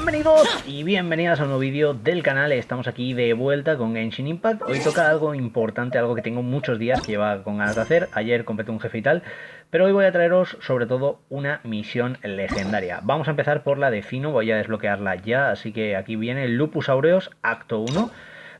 Bienvenidos y bienvenidas a un nuevo vídeo del canal. Estamos aquí de vuelta con Genshin Impact. Hoy toca algo importante, algo que tengo muchos días que lleva con ganas de hacer. Ayer completé un jefe y tal, pero hoy voy a traeros sobre todo una misión legendaria. Vamos a empezar por la de Cyno, voy a desbloquearla ya, así que aquí viene el Lupus Aureus, acto 1.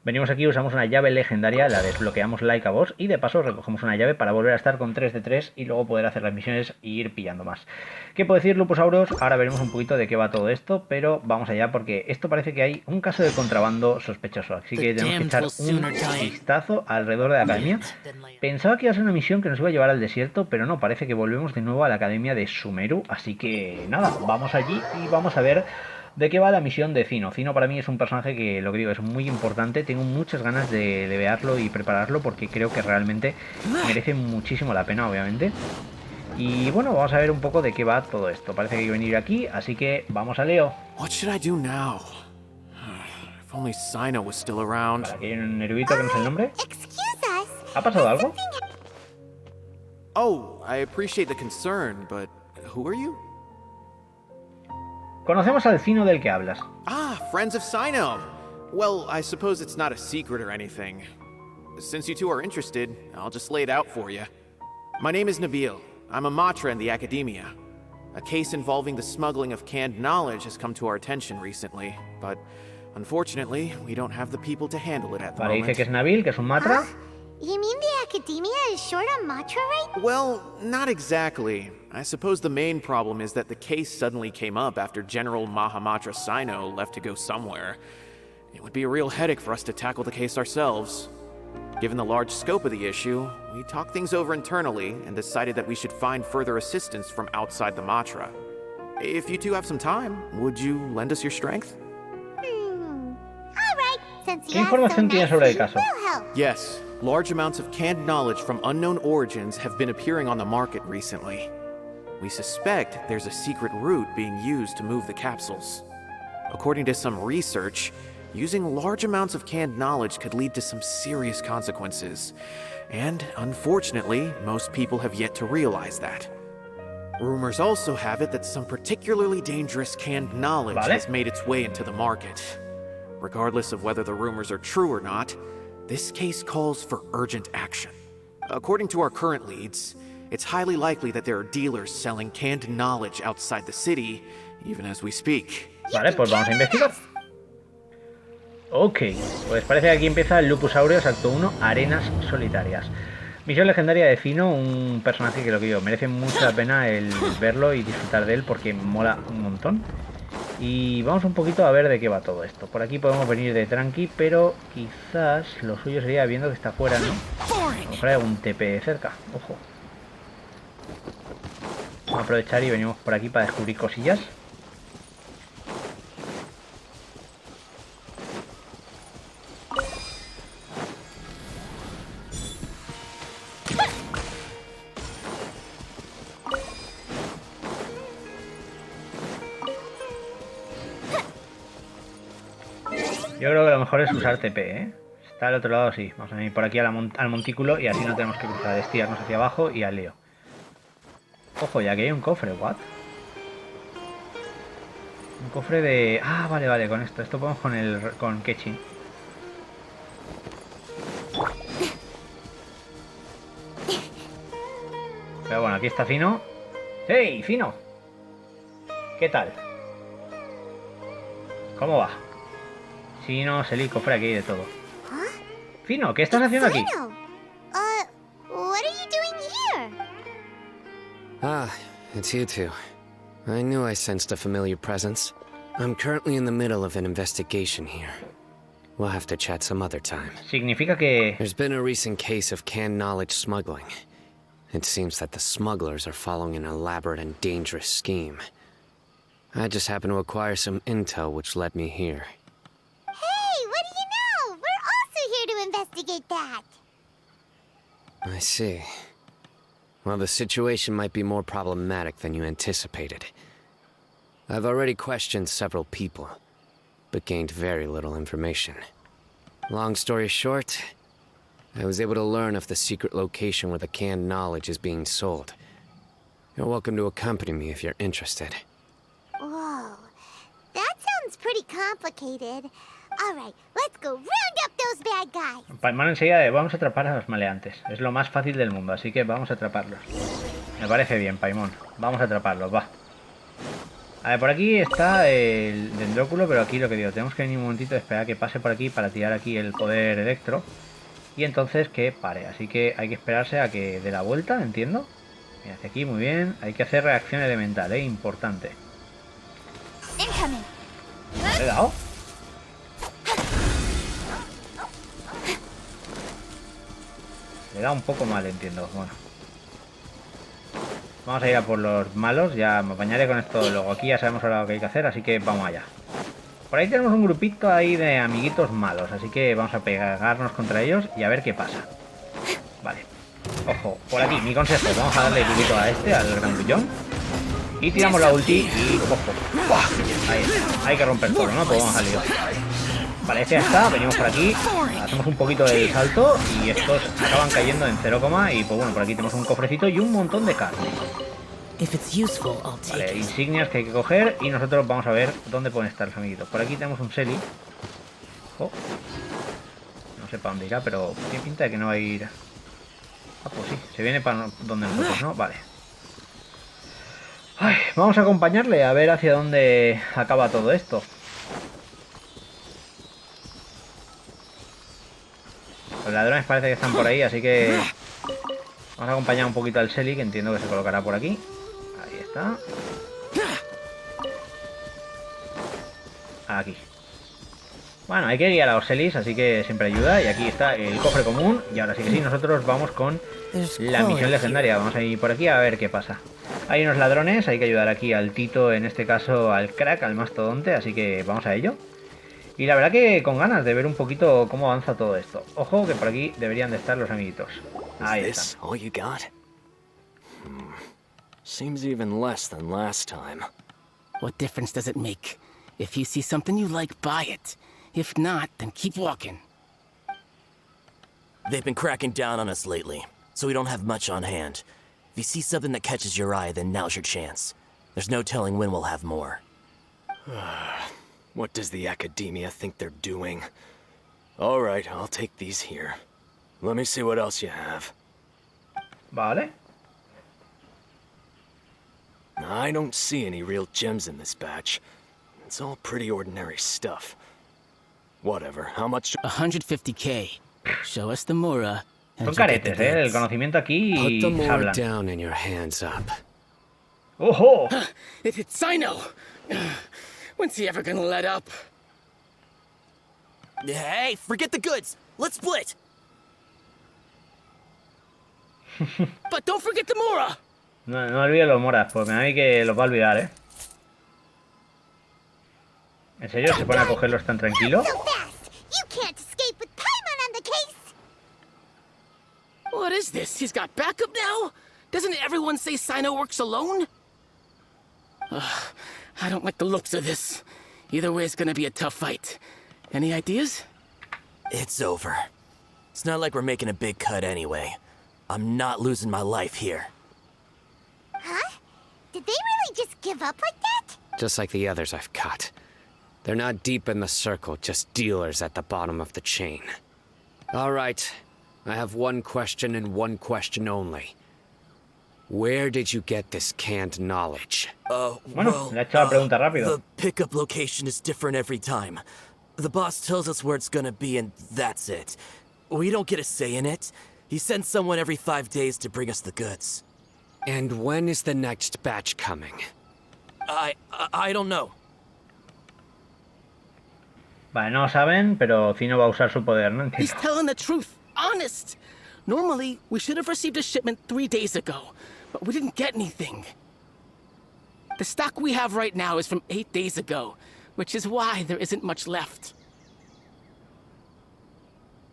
Venimos aquí, usamos una llave legendaria, la desbloqueamos like a boss y de paso recogemos una llave para volver a estar con 3 de 3 y luego poder hacer las misiones e ir pillando más. ¿Qué puedo decir, Lupusauros? Ahora veremos un poquito de qué va todo esto, pero vamos allá porque esto parece que hay un caso de contrabando sospechoso, así que tenemos que echar un vistazo alrededor de la academia. Pensaba que iba a ser una misión que nos iba a llevar al desierto, pero no, parece que volvemos de nuevo a la Academia de Sumeru, así que nada, vamos allí y vamos a ver ¿de qué va la misión de Cyno? Cyno para mí es un personaje que, lo que digo, es muy importante. Tengo muchas ganas de levearlo y prepararlo porque creo que realmente merece muchísimo la pena, obviamente. Y bueno, vamos a ver un poco de qué va todo esto. Parece que hay que venir aquí, así que vamos a Leo. What should I do now? If only Cyno was still around. Vale, aquí hay un erudito que no sé el nombre. ¿Ha pasado algo? Oh, I appreciate the concern, but who are you? Conocemos al Cyno del que hablas. Ah, friends of Cyno. Well, I suppose it's not a secret or anything. Since you two are interested, I'll just lay it out for you. My name is Nabil. I'm a matra in the Academia. A case involving the smuggling of canned knowledge has come to our attention recently, but unfortunately, we don't have the people to handle it at the moment. Vale, dice que es Nabil, que es un matra. You mean the Academia is short on matra, right? Well, not exactly. I suppose the main problem is that the case suddenly came up after General Mahamatra Cyno left to go somewhere. It would be a real headache for us to tackle the case ourselves. Given the large scope of the issue, we talked things over internally and decided that we should find further assistance from outside the matra. If you two have some time, would you lend us your strength? All right. Since ¿Qué información tienes sobre el caso? Yes, large amounts of canned knowledge from unknown origins have been appearing on the market recently. We suspect there's a secret route being used to move the capsules. According to some research, using large amounts of canned knowledge could lead to some serious consequences. And unfortunately, most people have yet to realize that. Rumors also have it that some particularly dangerous canned knowledge has made its way into the market. Regardless of whether the rumors are true or not, this case calls for urgent action. According to our current leads, it's highly likely that there are dealers selling canned knowledge outside the city, even as we speak. Vale, pues vamos a investigar. Ok, pues parece que aquí empieza el Lupus Aureus, acto 1, arenas solitarias. Misión legendaria de Cyno, un personaje que, lo que digo, merece mucho la pena el verlo y disfrutar de él porque mola un montón. Y vamos un poquito a ver de qué va todo esto. Por aquí podemos venir de tranqui, pero quizás lo suyo sería, viendo que está afuera, ¿no? A lo mejor hay algún TP cerca, ojo. Vamos a aprovechar y venimos por aquí para descubrir cosillas. Yo creo que lo mejor es usar TP, ¿eh? Está al otro lado, sí. Vamos a venir por aquí al montículo y así no tenemos que cruzar, estirarnos hacia abajo y al lío. Ojo, ya que hay un cofre, ¿what? Un cofre de... Ah, vale, vale, con esto. Esto podemos con Kechi. Pero bueno, aquí está Cyno. ¡Hey, Cyno! ¿Qué tal? ¿Cómo va? Cyno, Selly, cofre, aquí hay de todo. Cyno, ¿qué estás haciendo aquí? What are you doing here? Ah, it's you two. I knew I sensed a familiar presence. I'm currently in the middle of an investigation here. We'll have to chat some other time. Significa que... There's been a recent case of canned knowledge smuggling. It seems that the smugglers are following an elaborate and dangerous scheme. I just happened to acquire some intel which led me here. Hey, what do you know? We're also here to investigate that. I see. Well, the situation might be more problematic than you anticipated. I've already questioned several people, but gained very little information. Long story short, I was able to learn of the secret location where the canned knowledge is being sold. You're welcome to accompany me if you're interested. Whoa, that sounds complicated. All right, let's go round up those bad guys. Paimon enseguida vamos a atrapar a los maleantes. Es lo más fácil del mundo, así que vamos a atraparlos. Me parece bien, Paimon. Vamos a atraparlos, va. A ver, por aquí está el dendróculo, pero aquí lo que digo, tenemos que venir un momentito, esperar a que pase por aquí para tirar aquí el poder electro. Y entonces que pare, así que hay que esperarse a que dé la vuelta, entiendo. Mira, hacia aquí, muy bien. Hay que hacer reacción elemental, importante. ¿Le he dado? Le da un poco mal, entiendo. Bueno. Vamos a ir a por los malos. Ya me apañaré con esto luego. Aquí ya sabemos ahora lo que hay que hacer, así que vamos allá. Por ahí tenemos un grupito ahí de amiguitos malos, así que vamos a pegarnos contra ellos y a ver qué pasa. Vale. Ojo, por aquí, mi consejo. Vamos a darle poquito a este, al gran bullón. Y tiramos la ulti y... ojo. ¡Buah! Ahí está. Hay que romper todo, ¿no? Pues vamos al lío. Vale, este ya está. Venimos por aquí. Hacemos un poquito del salto y estos acaban cayendo en 0, y pues bueno, por aquí tenemos un cofrecito y un montón de carne. Vale, insignias que hay que coger y nosotros vamos a ver dónde pueden estar los amiguitos. Por aquí tenemos un Selly. Ojo. No sé para dónde irá, pero tiene pinta de que no va a ir... Ah, pues sí, se viene para donde nosotros, ¿no? Vale. Ay, vamos a acompañarle a ver hacia dónde acaba todo esto. Los ladrones parece que están por ahí, así que... vamos a acompañar un poquito al Selly, que entiendo que se colocará por aquí. Ahí está. Aquí. Bueno, hay que guiar a los Sellys, así que siempre ayuda. Y aquí está el cofre común. Y ahora sí que sí, nosotros vamos con la misión legendaria. Vamos a ir por aquí a ver qué pasa. Hay unos ladrones, hay que ayudar aquí al Tito, en este caso al crack, al mastodonte. Así que vamos a ello. Y la verdad que con ganas de ver un poquito cómo avanza todo esto. Ojo que por aquí deberían de estar los amiguitos. Ahí están. Seems even less than last time. What difference does it make? If you see something you like, buy it. If not, then keep walking. They've been cracking down on us lately, so we don't have much on hand. If you see something that catches your eye, then now's your chance. There's no telling when we'll have more. What does the Academia think they're doing? All right, I'll take these here. Let me see what else you have. Vale. I don't see any real gems in this batch. It's all pretty ordinary stuff. Whatever, how much... 150k. Show us the Mura. Son caretes, el conocimiento aquí Put the Mura hablan. down and your hands up. ¡Ojo! It's Cyno! When's he ever gonna let up? Hey, forget the goods! Let's split! But don't forget the Mura! No, no olvides los moras, porque me da a mí que los va a olvidar, ¿eh? ¿En serio se pone a cogerlos tan tranquilo? So fast! You can't escape with Paimon on the case! What is this? He's got backup now? Doesn't everyone say Cyno works alone? I don't like the looks of this. Either way, it's gonna be a tough fight. Any ideas? It's over. It's not like we're making a big cut anyway. I'm not losing my life here. Huh? Did they really just give up like that? Just like the others I've caught. They're not deep in the circle, just dealers at the bottom of the chain. All right. I have one question and one question only. Where did you get this canned knowledge? Bueno, le he hecho la pregunta rápido. The pickup location is different every time. The boss tells us where it's gonna be and that's it. We don't get a say in it. He sends someone every 5 days to bring us the goods. And when is the next batch coming? I don't know. Vale, no lo saben, pero Cyno va a usar su poder, ¿no? He's Entiendo. telling the truth. Honest. Normally, we should have received a shipment 3 days ago, but we didn't get anything. The stock we have right now is from 8 days ago, which is why there isn't much left.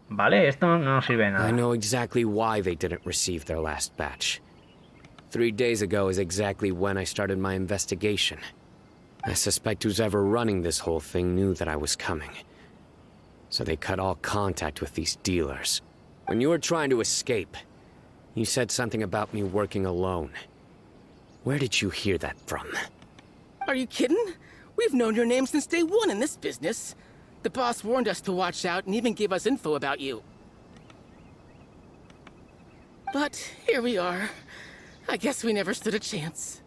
Vale, esto no nos sirve de I nada. know exactly why they didn't receive their last batch. 3 days ago is exactly when I started my investigation. I suspect who's ever running this whole thing knew that I was coming. So they cut all contact with these dealers. When you were trying to escape, you said something about me working alone. Where did you hear that from? Are you kidding? We've known your name since day one in this business. The boss warned us to watch out and even gave us info about you. But here we are. I guess we never stood a chance.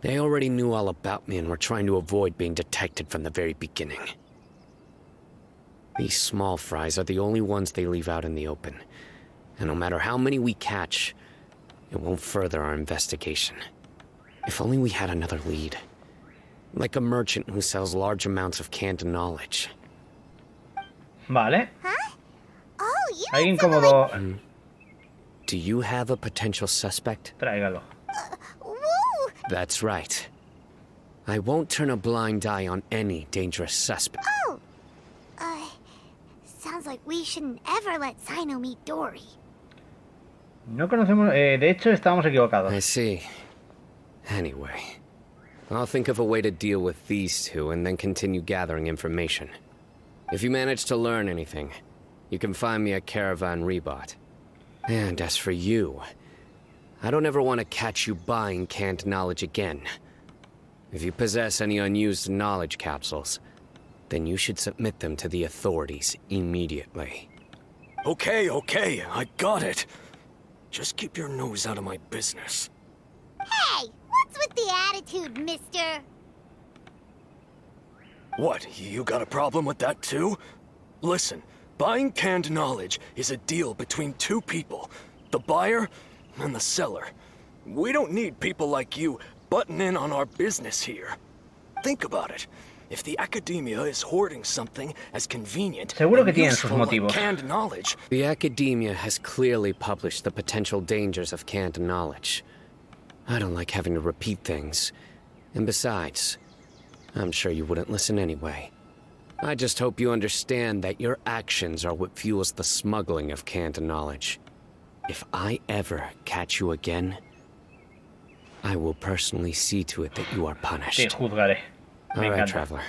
They already knew all about me and were trying to avoid being detected from the very beginning. These small fries are the only ones they leave out in the open. And no matter how many we catch, it won't further our investigation. If only we had another lead. Like a merchant who sells large amounts of canned knowledge. Vale. Huh? Oh, you Alguien mean someone like... como... Do you have a potential suspect? Tráigalo. Whoa! That's right. I won't turn a blind eye on any dangerous suspect. Oh! Sounds like we shouldn't ever let Cyno meet Dory. No conocemos... de hecho, estábamos equivocados. I see. Anyway, I'll think of a way to deal with these two and then continue gathering information. If you manage to learn anything, you can find me at Caravan Rebot. And as for you, I don't ever want to catch you buying canned knowledge again. If you possess any unused knowledge capsules, then you should submit them to the authorities immediately. Okay, I got it. Just keep your nose out of my business. Hey! What's with the attitude, mister? What, you got a problem with that too? Listen, buying canned knowledge is a deal between two people, the buyer and the seller. We don't need people like you butting in on our business here. Think about it. If the Academia is hoarding something as convenient Seguro que and tienen sus useful like motivos. canned knowledge, The Academia has clearly published the potential dangers of canned knowledge. I don't like having to repeat things. And besides, I'm sure you wouldn't listen anyway. I just hope you understand that your actions are what fuels the smuggling of canned knowledge. If I ever catch you again, I will personally see to it that you are Te punished. juzgaré. Me All right, encanta. traveler.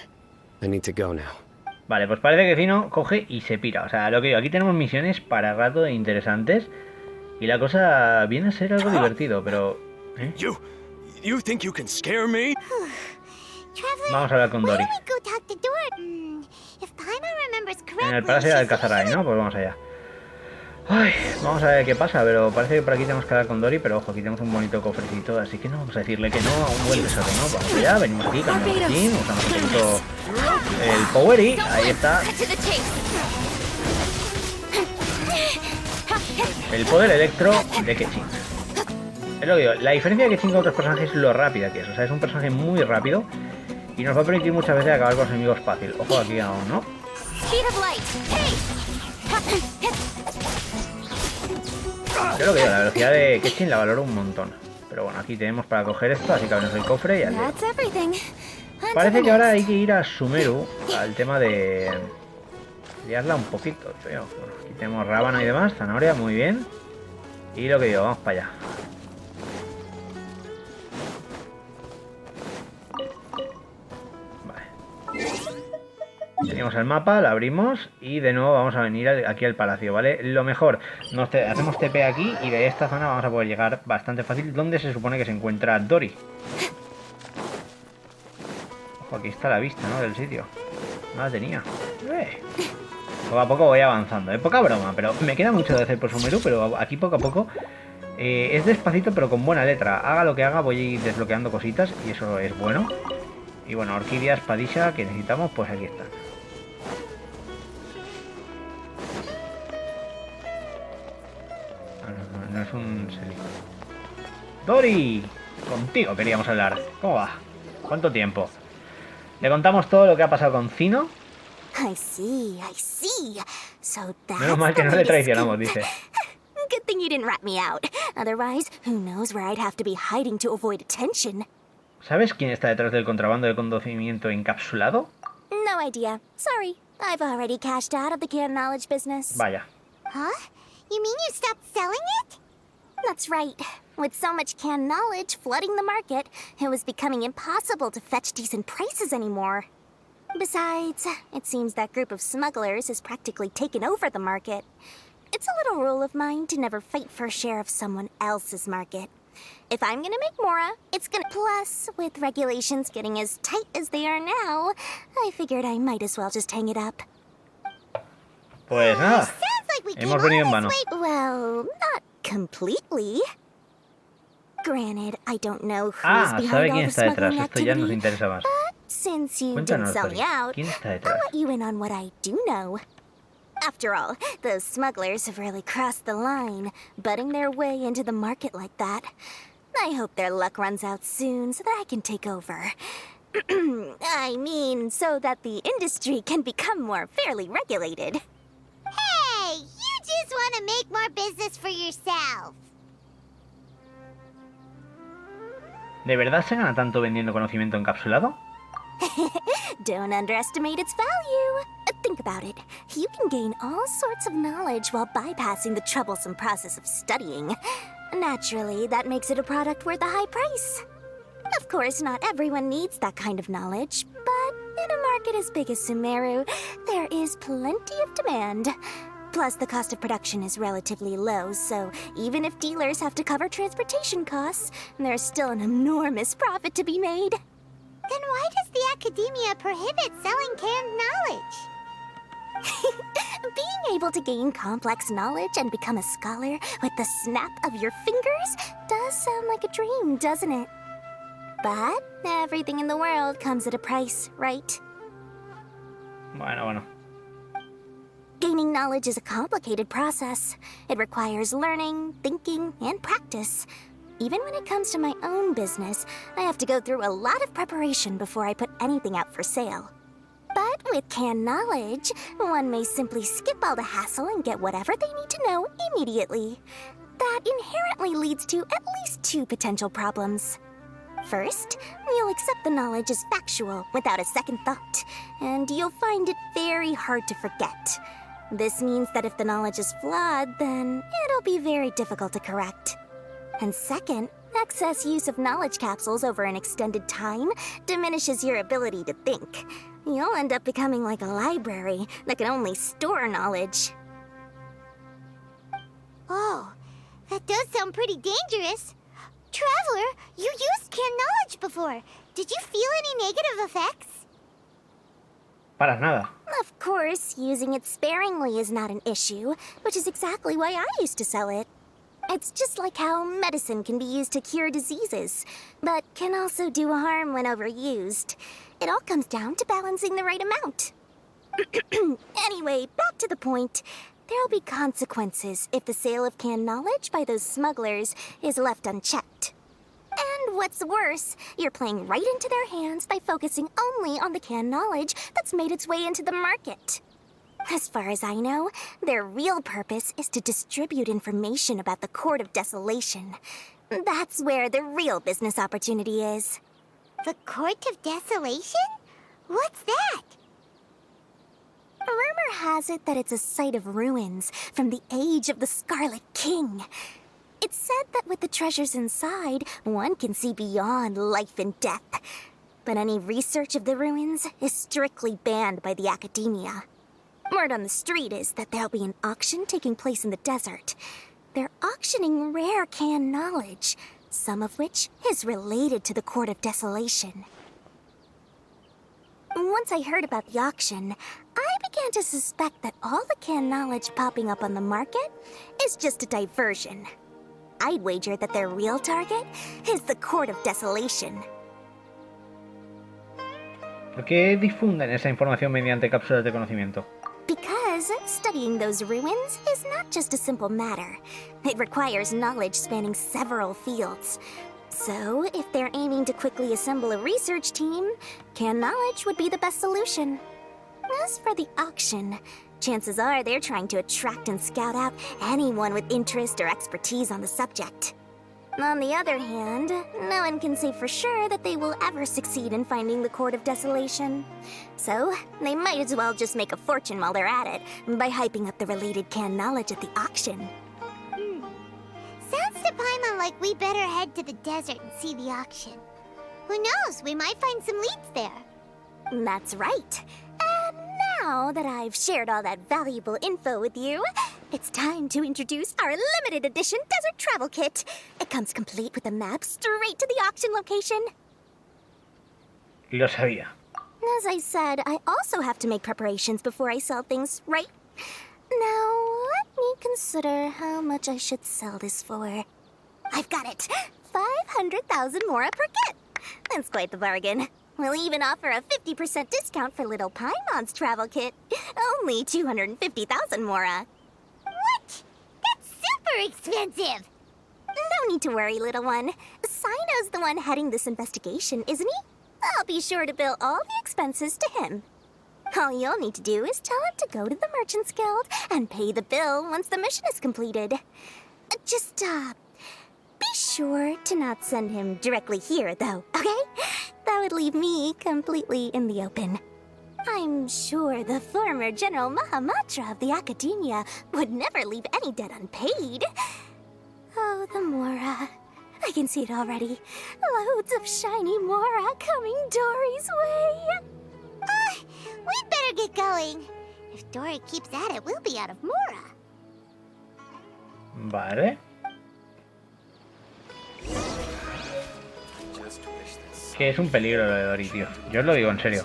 I need to go now. Vale, pues parece que Cyno coge y se pira. O sea, lo que digo, aquí tenemos misiones para rato interesantes. Y la cosa viene a ser algo divertido, pero... ¿eh? you think you can scare me? Traveler, Vamos a hablar con why Dory. don't we go talk to Dory? If Paimon remembers correctly, En el Palacio de she's Alcazaray, the ¿no? Pues vamos allá. Ay, vamos a ver qué pasa, pero parece que por aquí tenemos que hablar con Dory, pero ojo, aquí tenemos un bonito cofrecito, así que no vamos a decirle que no a un buen tesoro, ¿no? Vamos allá, venimos aquí, cambiamos de skin, usamos un poquito el power y ahí está. El poder electro de Genshin. Es lo que digo, la diferencia de Genshin con otros personajes es lo rápida que es, o sea, es un personaje muy rápido y nos va a permitir muchas veces acabar con los enemigos fácil. Ojo aquí aún, ¿no? Yo lo que digo, la velocidad de Genshin la valoro un montón. Pero bueno, aquí tenemos para coger esto, así que abrimos el cofre y al lío. Parece que ahora hay que ir a Sumeru, al tema de... liarla un poquito, tío. Bueno, aquí tenemos rábana y demás, zanahoria, muy bien. Y lo que digo, vamos para allá. Tenemos el mapa, lo abrimos y de nuevo vamos a venir aquí al palacio, ¿vale? Lo mejor, hacemos TP aquí y de esta zona vamos a poder llegar bastante fácil, donde se supone que se encuentra Dory. Ojo, aquí está la vista, ¿no? Del sitio. No la tenía. Poco a poco voy avanzando, poca broma, pero me queda mucho de hacer por Sumeru, pero aquí poco a poco es despacito pero con buena letra. Haga lo que haga, voy a ir desbloqueando cositas y eso es bueno. Y bueno, orquídea, espadilla que necesitamos, pues aquí está. No es un Selly. ¡Dory! Contigo queríamos hablar. ¿Cómo va? ¿Cuánto tiempo? Le contamos todo lo que ha pasado con Cyno. I see. So that's Menos mal que no le traicionamos, dice. Good thing you didn't rat me out. Otherwise, who knows where I'd have to be hiding to avoid attention. ¿Sabes quién está detrás del contrabando de conocimiento encapsulado? No idea. Sorry. I've already cashed out of the canned knowledge business. Vaya. Huh? You mean you stopped selling it? That's right. With so much canned knowledge flooding the market, it was becoming impossible to fetch decent prices anymore. Besides, it seems that group of smugglers has practically taken over the market. It's a little rule of mine to never fight for a share of someone else's market. If I'm gonna make Mora, it's gonna... Plus, with regulations getting as tight as they are now, I figured I might as well just hang it up. Pues nada, Sounds like we hemos venido en vano. Well, not completely. Granted, I don't know who's Ah, behind sabe all quién the está detrás. smuggling Esto ya nos activity, interesa más. but since you didn't Cuéntanos, sell me Tori, out, ¿quién está I'll detrás? let you in on what I do know. After all, those smugglers have really crossed the line, butting their way into the market like that. I hope their luck runs out soon so that I can take over. I mean, so that the industry can become more fairly regulated. Hey, you just want to make more business for yourself. ¿De verdad se gana tanto vendiendo conocimiento encapsulado? Don't underestimate its value. Think about it. You can gain all sorts of knowledge while bypassing the troublesome process of studying. Naturally, that makes it a product worth a high price. Of course, not everyone needs that kind of knowledge, but in a market as big as Sumeru, there is plenty of demand. Plus, the cost of production is relatively low, so even if dealers have to cover transportation costs, there's still an enormous profit to be made. Then why does the Academia prohibit selling canned knowledge? Being able to gain complex knowledge and become a scholar with the snap of your fingers does sound like a dream, doesn't it? But everything in the world comes at a price, right? Bueno. Gaining knowledge is a complicated process. It requires learning, thinking, and practice. Even when it comes to my own business, I have to go through a lot of preparation before I put anything out for sale. But with canned knowledge, one may simply skip all the hassle and get whatever they need to know immediately. That inherently leads to at least two potential problems. First, you'll accept the knowledge as factual without a second thought, and you'll find it very hard to forget. This means that if the knowledge is flawed, then it'll be very difficult to correct. And second, excess use of knowledge capsules over an extended time diminishes your ability to think. You'll end up becoming like a library that can only store knowledge. Oh, that does sound pretty dangerous. Traveler, you used canned knowledge before. Did you feel any negative effects? Para nada. Of course, using it sparingly is not an issue, which is exactly why I used to sell it. It's just like how medicine can be used to cure diseases, but can also do harm when overused. It all comes down to balancing the right amount. Anyway, back to the point. There'll be consequences if the sale of canned knowledge by those smugglers is left unchecked. And what's worse, you're playing right into their hands by focusing only on the canned knowledge that's made its way into the market. As far as I know, their real purpose is to distribute information about the Court of Desolation. That's where the real business opportunity is. The Court of Desolation? What's that? Rumor has it that it's a site of ruins from the age of the Scarlet King. It's said that with the treasures inside, one can see beyond life and death. But any research of the ruins is strictly banned by the Academia. Word on the street is that there'll be an auction taking place in the desert. They're auctioning rare canned knowledge, some of which is related to the Court of Desolation. Once I heard about the auction, I began to suspect that all the canned knowledge popping up on the market is just a diversion. I'd wager that their real target is the Court of Desolation. ¿Por qué difunden esa información mediante cápsulas de conocimiento? Because studying those ruins is not just a simple matter. It requires knowledge spanning several fields. So, if they're aiming to quickly assemble a research team, canned knowledge would be the best solution. As for the auction, chances are they're trying to attract and scout out anyone with interest or expertise on the subject. On the other hand, no one can say for sure that they will ever succeed in finding the Court of Desolation. So, they might as well just make a fortune while they're at it by hyping up the related canned knowledge at the auction. Sounds to Paimon like we better head to the desert and see the auction. Who knows, we might find some leads there. That's right. And now that I've shared all that valuable info with you, It's time to introduce our limited edition desert travel kit. It comes complete with a map straight to the auction location. Lo sabía. As I said, I also have to make preparations before I sell things, right? Now, let me consider how much I should sell this for. I've got it! 500,000 mora per kit! That's quite the bargain. We'll even offer a 50% discount for little Paimon's travel kit. Only 250,000 mora. What? That's super expensive! No need to worry, little one. Cyno's the one heading this investigation, isn't he? I'll be sure to bill all the expenses to him. All you'll need to do is tell him to go to the Merchants Guild and pay the bill once the mission is completed. Just, be sure to not send him directly here, though, okay? That would leave me completely in the open. I'm sure the former General Mahamatra of the Academia would never leave any debt unpaid. Oh, the mora. I can see it already. Loads of shiny mora coming Dory's way. We'd better get going. If Dory keeps at it, we'll be out of mora. Vale. Que es un peligro lo de Dory, tío. Yo os lo digo en serio.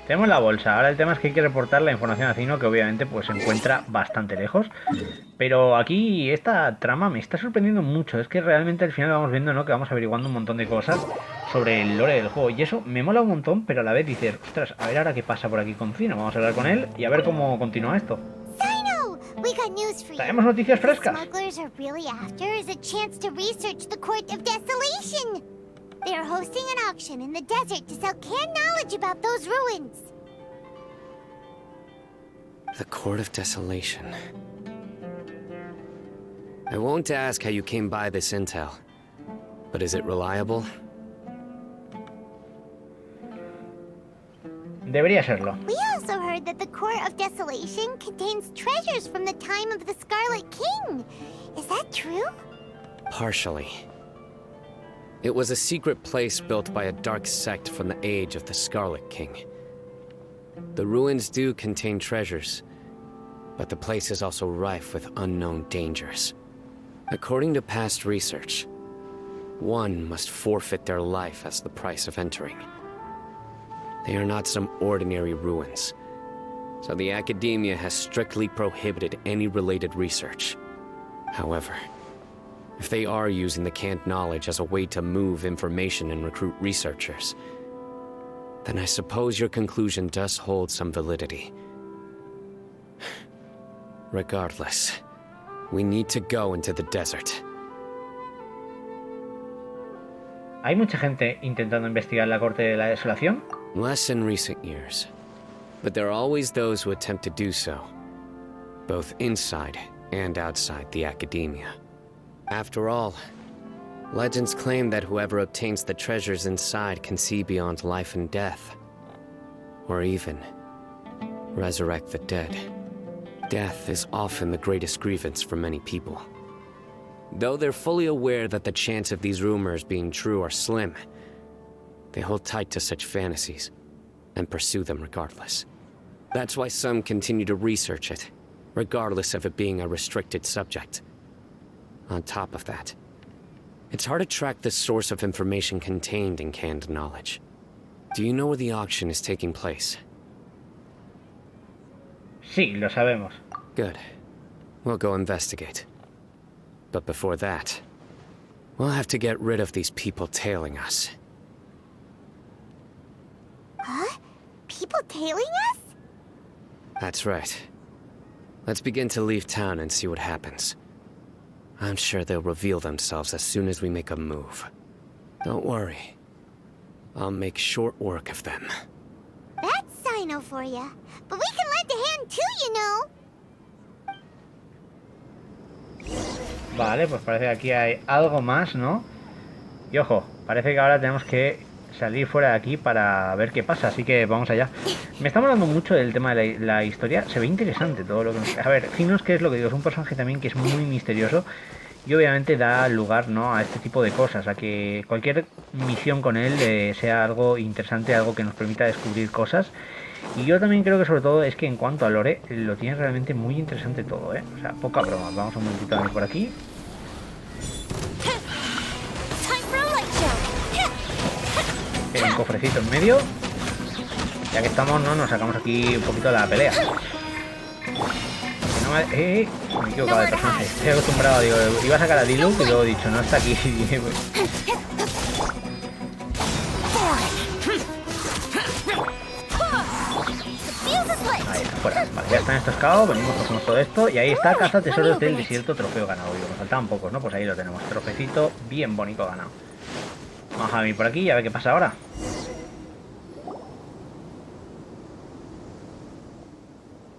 Tenemos la bolsa. Ahora el tema es que hay que reportar la información a Cyno, que obviamente pues se encuentra bastante lejos. Pero aquí esta trama me está sorprendiendo mucho. Es que realmente al final vamos viendo, ¿no?, que vamos averiguando un montón de cosas sobre el lore del juego. Y eso me mola un montón, pero a la vez dices, ostras, a ver ahora qué pasa por aquí con Cyno. Vamos a hablar con él y a ver cómo continúa esto. Cyno! We got news for you. Traemos noticias frescas. What smugglers are really after is a chance to research the Court of Desolation. They are hosting an auction in the desert to sell canned knowledge about those ruins. The Court of Desolation. I won't ask how you came by this intel, but is it reliable? Debería serlo. We also heard that the Court of Desolation contains treasures from the time of the Scarlet King. Is that true? Partially. It was a secret place built by a dark sect from the age of the Scarlet King. The ruins do contain treasures, but the place is also rife with unknown dangers. According to past research, one must forfeit their life as the price of entering. They are not some ordinary ruins, so the Academia has strictly prohibited any related research. However, if they are using the canned knowledge as a way to move information and recruit researchers, then I suppose your conclusion does hold some validity. Regardless, we need to go into the desert. ¿Hay mucha gente intentando investigar la Corte de la Desolación? Less in recent years, but there are always those who attempt to do so, both inside and outside the Academia. After all, legends claim that whoever obtains the treasures inside can see beyond life and death, or even resurrect the dead. Death is often the greatest grievance for many people. Though they're fully aware that the chance of these rumors being true are slim, they hold tight to such fantasies and pursue them regardless. That's why some continue to research it, regardless of it being a restricted subject. On top of that, it's hard to track the source of information contained in canned knowledge. Do you know where the auction is taking place? Sí, lo sabemos. Good. We'll go investigate. But before that, we'll have to get rid of these people tailing us. Huh? People tailing us? That's right. Let's begin to leave town and see what happens. I'm sure they'll reveal themselves as soon as we make a move. Don't worry. I'll make short work of them. That's Cyno for ya. But we can lend a hand too, you know. Vale, pues parece que aquí hay algo más, ¿no? Y ojo, parece que ahora tenemos que salir fuera de aquí para ver qué pasa, así que vamos allá. Me está hablando mucho del tema de la historia, se ve interesante todo lo que... A ver, Cyno es que es lo que digo, es un personaje también que es muy misterioso y obviamente da lugar, ¿no?, a este tipo de cosas, a que cualquier misión con él sea algo interesante, algo que nos permita descubrir cosas. Y yo también creo que sobre todo es que en cuanto a lore, lo tiene realmente muy interesante todo, ¿eh? O sea, poca broma. Vamos un momentito a ver por aquí. Hay un cofrecito en medio. Ya que estamos, ¿no? Nos sacamos aquí un poquito de la pelea. Me he equivocado de personaje. Estoy acostumbrado, digo, iba a sacar a Diluc y luego he dicho, no está aquí. Ahí está, fuera. Vale, ya están estos caos, venimos, cogemos todo esto. Y ahí está, caza tesoros del desierto, trofeo ganado. Digo, nos faltaban pocos, ¿no? Pues ahí lo tenemos, trofecito bien bonito ganado. Vamos a venir por aquí y a ver qué pasa ahora.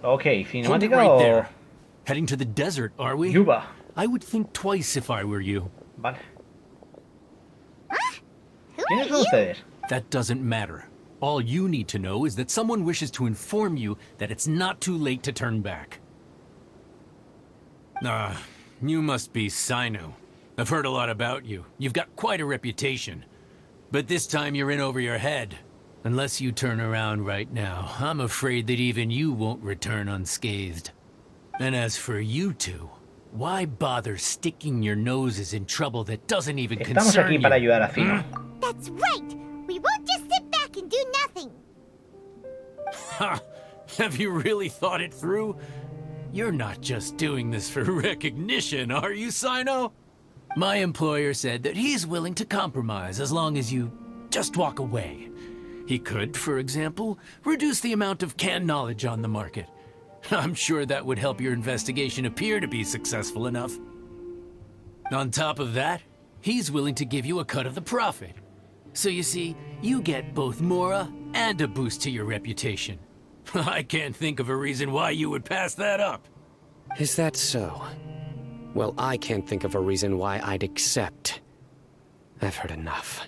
Ok, cinemática o... Heading to the desert, are we? Yuba. I would think twice if I were you. Vale. ¿Quiénes son ustedes? That doesn't matter. All you need to know is that someone wishes to inform you that it's not too late to turn back. You must be Cyno. I've heard a lot about you. You've got quite a reputation. But this time you're in over your head. Unless you turn around right now, I'm afraid that even you won't return unscathed. And as for you two, why bother sticking your noses in trouble that doesn't even Estamos concern aquí you? para ayudar a Cyno. That's right! We won't just sit back and do nothing! Ha! Have you really thought it through? You're not just doing this for recognition, are you, Cyno? My employer said that he's willing to compromise as long as you just walk away. He could, for example, reduce the amount of canned knowledge on the market. I'm sure that would help your investigation appear to be successful enough. On top of that, he's willing to give you a cut of the profit. So you see, you get both Mora and a boost to your reputation. I can't think of a reason why you would pass that up. Is that so? Well, I can't think of a reason why I'd accept. I've heard enough.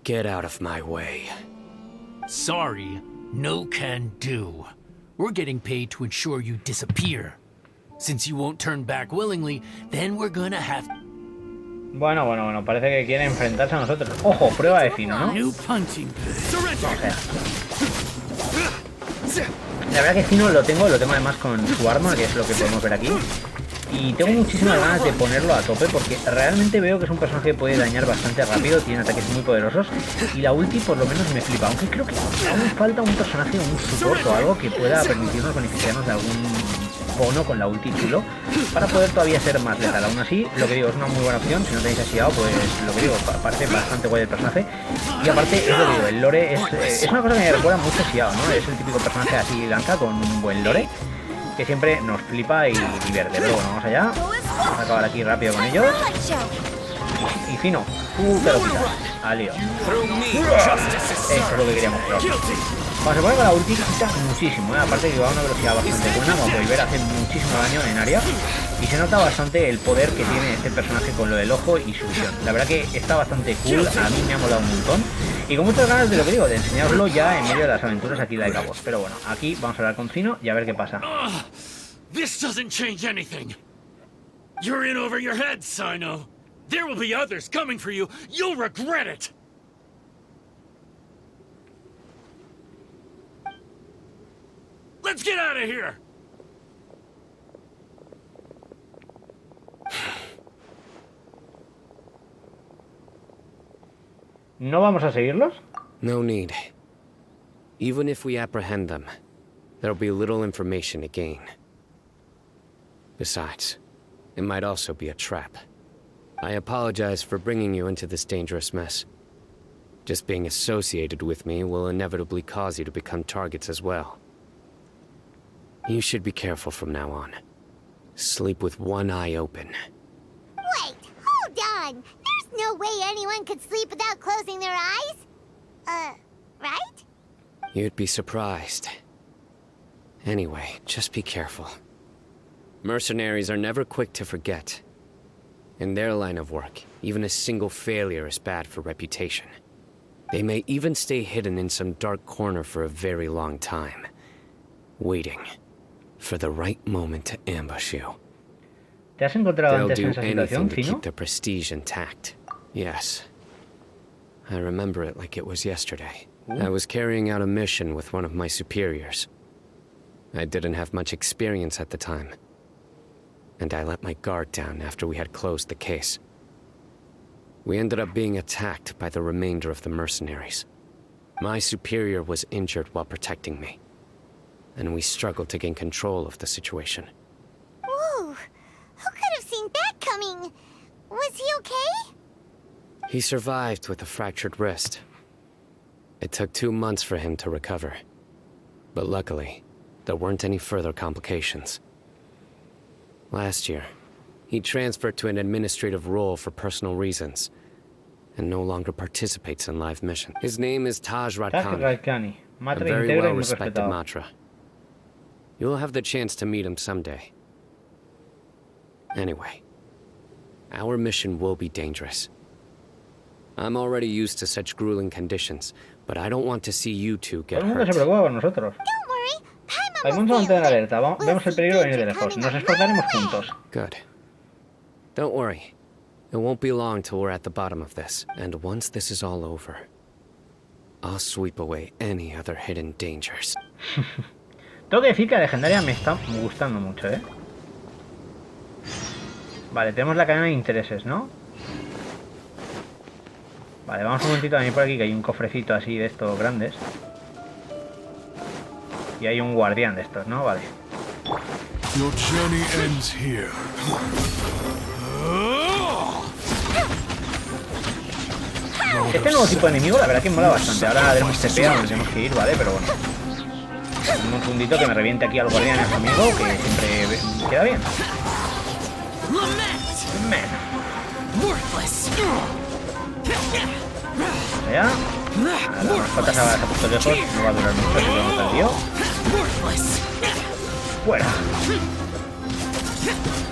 Get out of my way. Sorry, no can do. We're getting paid to ensure you disappear. Since you won't turn back willingly, then we're gonna have... Bueno, parece que quiere enfrentarse a nosotros. Ojo, prueba de Cyno, ¿no? New punching. La verdad que Cyno lo tengo además con su arma, que es lo que podemos ver aquí. Y tengo muchísimas ganas de ponerlo a tope porque realmente veo que es un personaje que puede dañar bastante rápido, tiene ataques muy poderosos y la ulti por lo menos me flipa, aunque creo que aún falta un personaje, un support o algo que pueda permitirnos beneficiarnos de algún bono con la ulti chulo para poder todavía ser más letal. Aún así, lo que digo, es una muy buena opción, si no tenéis asiado, pues lo que digo, aparte bastante guay el personaje y aparte, es lo que digo, el lore es una cosa que me recuerda mucho a Xiao, ¿no? Es el típico personaje así blanca con un buen lore que siempre nos flipa y divierte. Pero bueno, vamos allá. Vamos a acabar aquí rápido con ellos. Y Cyno, tú te lo quitas. Al lío. Eso es lo que queríamos probar. Cuando se pone con la ulti quita muchísimo, ¿eh? Aparte que va a una velocidad bastante buena, como podéis ver hace muchísimo daño en área. Y se nota bastante el poder que tiene este personaje con lo del ojo y su visión. La verdad que está bastante cool, a mí me ha molado un montón. Y con muchas ganas de lo que digo, de enseñaroslo ya en medio de las aventuras aquí de Cabos. Pero bueno, aquí vamos a hablar con Cyno y a ver qué pasa. This doesn't change anything. You're in over your head, Cyno. There will be others coming for you. You'll regret it. Let's get out of here. ¿No vamos a seguirlos? No need. Even if we apprehend them, there'll be little information to gain. Besides, it might also be a trap. I apologize for bringing you into this dangerous mess. Just being associated with me will inevitably cause you to become targets as well. You should be careful from now on. Sleep with one eye open. Wait, hold on! There's no way anyone could sleep without closing their eyes? Right? You'd be surprised. Anyway, just be careful. Mercenaries are never quick to forget. In their line of work, even a single failure is bad for reputation. They may even stay hidden in some dark corner for a very long time, waiting for the right moment to ambush you. ¿Te has encontrado They'll antes en do esa anything situación, to Cyno? keep their prestige intact. Yes. I remember it like it was yesterday. I was carrying out a mission with one of my superiors. I didn't have much experience at the time, and I let my guard down after we had closed the case. We ended up being attacked by the remainder of the mercenaries. My superior was injured while protecting me, and we struggled to gain control of the situation. Whoa! Who could have seen that coming? Was he okay? He survived with a fractured wrist. It took 2 months for him to recover. But luckily, there weren't any further complications. Last year, he transferred to an administrative role for personal reasons, and no longer participates in live missions. His name is Taj Ratkani, a Matra very íntegro y muy well-respected respetado. matra. You'll have the chance to meet him someday. Anyway, our mission will be dangerous. I'm already used to such grueling conditions, but I don't want to see you two get Todo el mundo se hurt. preocupa por nosotros. Don't worry, Paimon se mantiene en alerta. Vemos el peligro venir de lejos. Nos esforzaremos juntos. Good. Don't worry. It won't be long till we're at the bottom of this. And once this is all over, I'll sweep away any other hidden dangers. Tengo que decir que la legendaria me está gustando mucho, ¿eh? Vale, tenemos la cadena de intereses, ¿no? Vale, vamos un momentito a venir por aquí, que hay un cofrecito así de estos grandes. Y hay un guardián de estos, ¿no? Vale. Your journey ends here. Este nuevo tipo de enemigo, la verdad que mola bastante. Ahora tenemos TP a donde tenemos que ir, ¿vale? Pero bueno. Un segundito que me reviente aquí al guardián a su amigo, que siempre queda bien. Allá. La mascota se ha puesto lejos, no va a durar mucho, si lo hemos perdido. Fuera.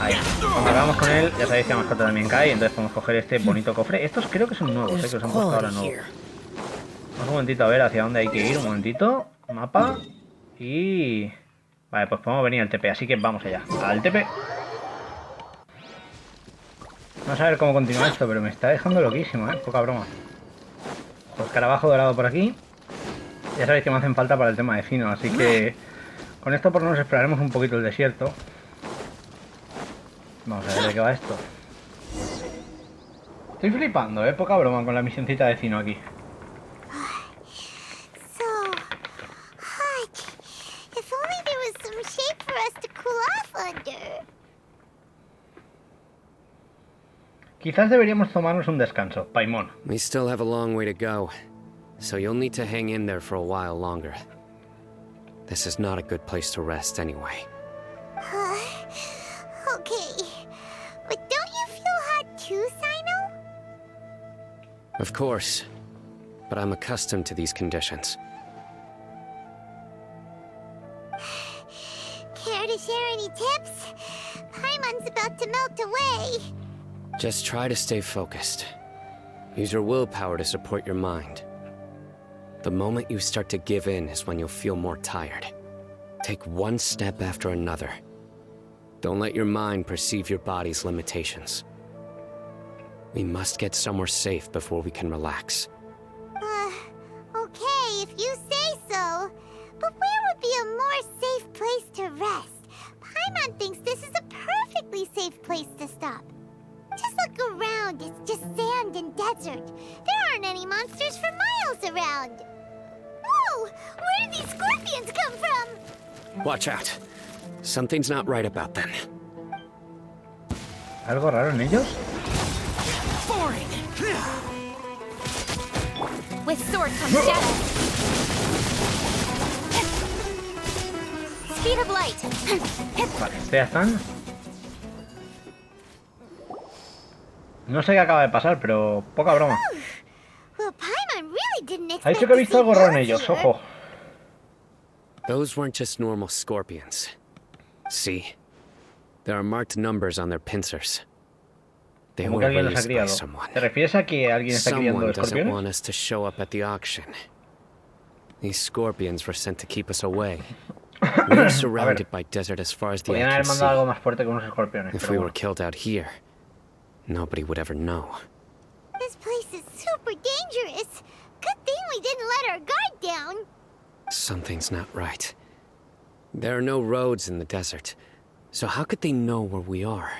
Ahí. Cuando acabamos con él, ya sabéis que la mascota también cae, entonces podemos coger este bonito cofre. Estos creo que son nuevos, que los han puesto ahora nuevos. Vamos un momentito a ver hacia dónde hay que ir, un momentito. Mapa. Y... Vale, pues podemos venir al TP, así que vamos allá. Al TP. Vamos a ver cómo continúa esto, pero me está dejando loquísimo, poca broma. Pues carabajo dorado por aquí. Ya sabéis que me hacen falta para el tema de Cyno, así que con esto por lo menos exploraremos un poquito el desierto. Vamos a ver de qué va esto. Estoy flipando, poca broma con la misioncita de Cyno aquí. So hot. If only there was some shade for us to cool off under. Quizás deberíamos tomarnos un descanso, Paimon. We still have a long way to go, so you'll need to hang in there for a while longer. This is not a good place to rest anyway. Okay. But don't you feel hot too, Cyno? Of course, but I'm accustomed to these conditions. Care to share any tips? Paimon's about to melt away. Just try to stay focused. Use your willpower to support your mind. The moment you start to give in is when you'll feel more tired. Take one step after another. Don't let your mind perceive your body's limitations. We must get somewhere safe before we can relax. Okay, if you say so. But where would be a more safe place to rest? Paimon thinks this is a perfectly safe place to stop. Just look around, it's just sand and desert. There aren't any monsters for miles around. Whoa! Where did these scorpions come from? Watch out. Something's not right about them. ¿Algo raro en ellos? With sword comes shadow. Speed of light. Vale, estos ya están. No sé qué acaba de pasar, pero poca broma. Well, Paimon really didn't Ha expect dicho que ha to visto see algo raro en those ellos, here. ojo. Those weren't just normal scorpions. See? There are marked numbers on their pincers. They Como were que alguien los ha raised by criado. someone. ¿Te refieres a que alguien está criando Someone doesn't escorpiones? want us to show up at the auction. These scorpions were sent to keep us away. We are surrounded by desert as far as the eye Podrían can haber mandado see. algo más fuerte que unos escorpiones. If Pero we were bueno. killed out here, nobody would ever know. This place is super dangerous. Good thing we didn't let our guard down. Something's not right. There are no roads in the desert, so how could they know where we are?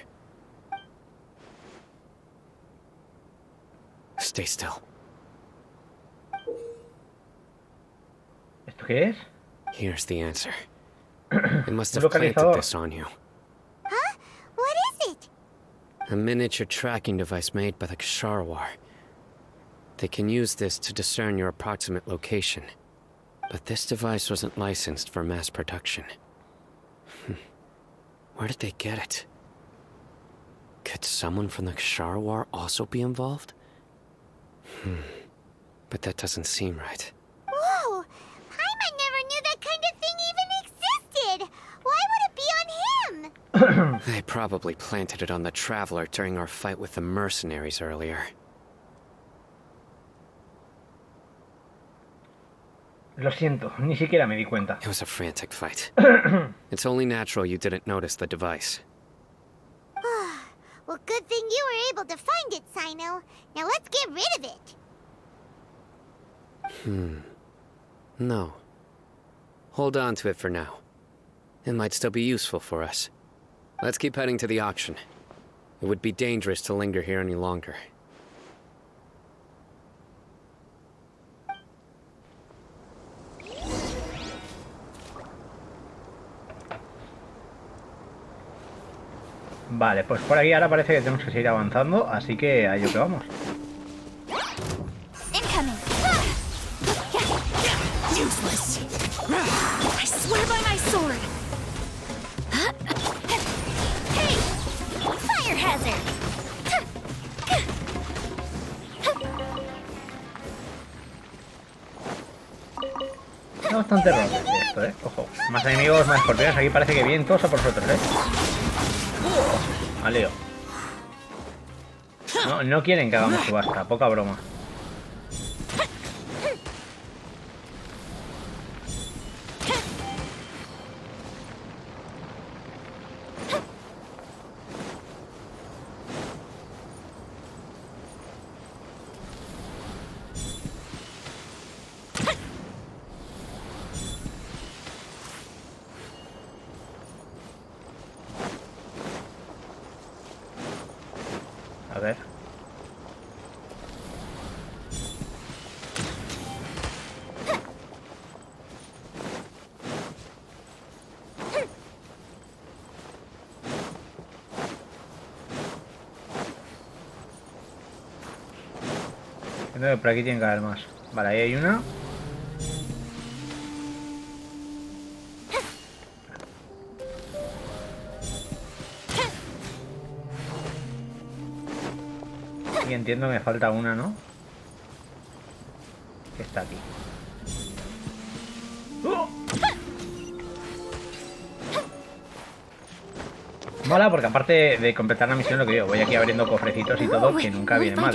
Stay still. ¿Esto qué es? Here's the answer. They must have planted this on you. Huh? What is it? A miniature tracking device made by the Ksharwar. They can use this to discern your approximate location. But this device wasn't licensed for mass production. Where did they get it? Could someone from the Ksharwar also be involved? But that doesn't seem right. Whoa! Paimon never knew that kind of thing even existed! Why would it be on him? They probably planted it on the Traveler during our fight with the mercenaries earlier. Lo siento, ni siquiera me di cuenta. It was a frantic fight. It's only natural you didn't notice the device. Well, good thing you were able to find it, Cyno. Now let's get rid of it. No. Hold on to it for now. It might still be useful for us. Let's keep heading to the auction. It would be dangerous to linger here any longer. Vale, pues por aquí ahora parece que tenemos que seguir avanzando, así que a ello que vamos. Incoming. Useless. I swear by my sword. Hey! Fire hazard. Está bastante roto esto, Ojo. Más enemigos, más escorpiones. Aquí parece que vienen todos a por nosotros, Maleo. No quieren que hagamos subasta, poca broma. A ver. Entiendo que por aquí tiene que haber más. Vale, ahí hay una. Y entiendo que me falta una, ¿no? Que está aquí. ¡Oh! Mola porque aparte de completar la misión, lo que digo, voy aquí abriendo cofrecitos y todo, que nunca viene mal.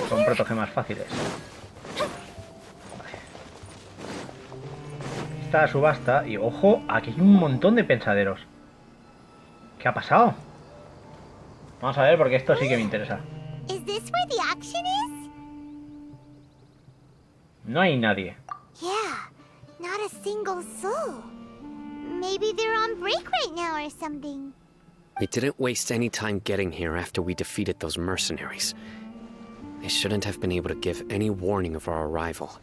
Son protogemas fáciles. Vale. Esta subasta y ojo, aquí hay un montón de pensaderos. ¿Qué ha pasado? Vamos a ver porque esto sí que me interesa. Is this where the auction is? No hay nadie. Yeah, not a single soul. Maybe they're on break right now or something. We didn't waste any time getting here after we defeated those mercenaries. They shouldn't have been able to give any warning of our arrival.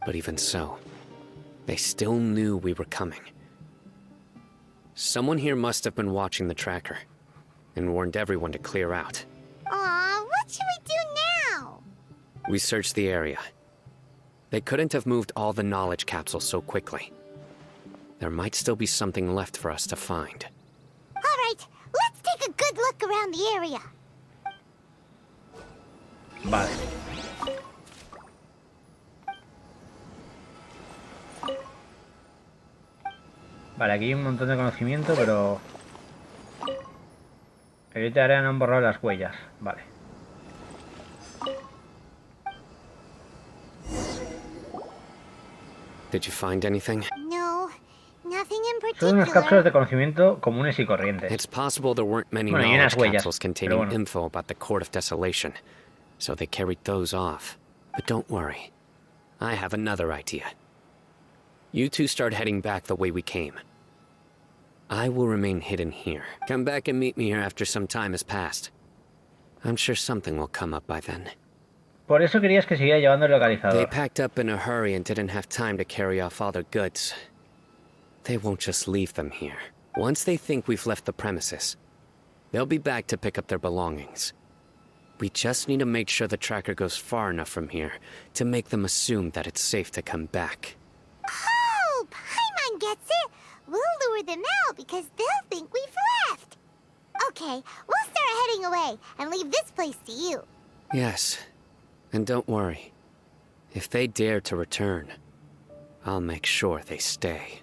But even so, they still knew we were coming. Someone here must have been watching the tracker and warned everyone to clear out. Aw, what should we do now? We searched the area. They couldn't have moved all the knowledge capsules so quickly. There might still be something left for us to find. All right, let's take a good look around the area. Vale. Vale, aquí hay un montón de conocimiento, pero... Erudito y Área no han borrado las huellas. Vale. Did you find anything? No, nothing in Son unas particular. cápsulas de conocimiento comunes y corrientes. It's possible there weren't many Bueno, y unas knowledge huellas, capsules pero containing bueno. info about the Court of Desolation. so they carried those off. But don't worry. I have another idea. You two start heading back the way we came. I will remain hidden here. Come back and meet me here after some time has passed. I'm sure something will come up by then. Por eso querías que siguiera llevando el localizador. They packed up in a hurry and didn't have time to carry off all their goods. They won't just leave them here. Once they think we've left the premises, they'll be back to pick up their belongings. We just need to make sure the tracker goes far enough from here to make them assume that it's safe to come back. Oh, Paimon gets it. We'll lure them out because they'll think we've left. Okay, we'll start heading away and leave this place to you. Yes, and don't worry. If they dare to return, I'll make sure they stay.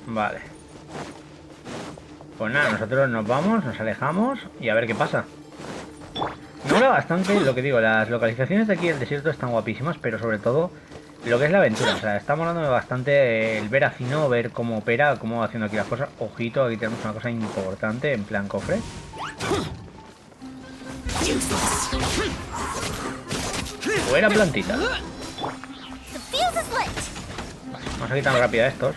Vale. Pues nada, nosotros nos vamos, nos alejamos y a ver qué pasa. Me mola bastante lo que digo, las localizaciones de aquí del desierto están guapísimas, pero sobre todo lo que es la aventura. O sea, está molándome bastante el ver a Cyno, ver cómo opera, cómo va haciendo aquí las cosas. Ojito, aquí tenemos una cosa importante en plan cofre. Buena plantita. Vale, vamos a quitar rápido a estos.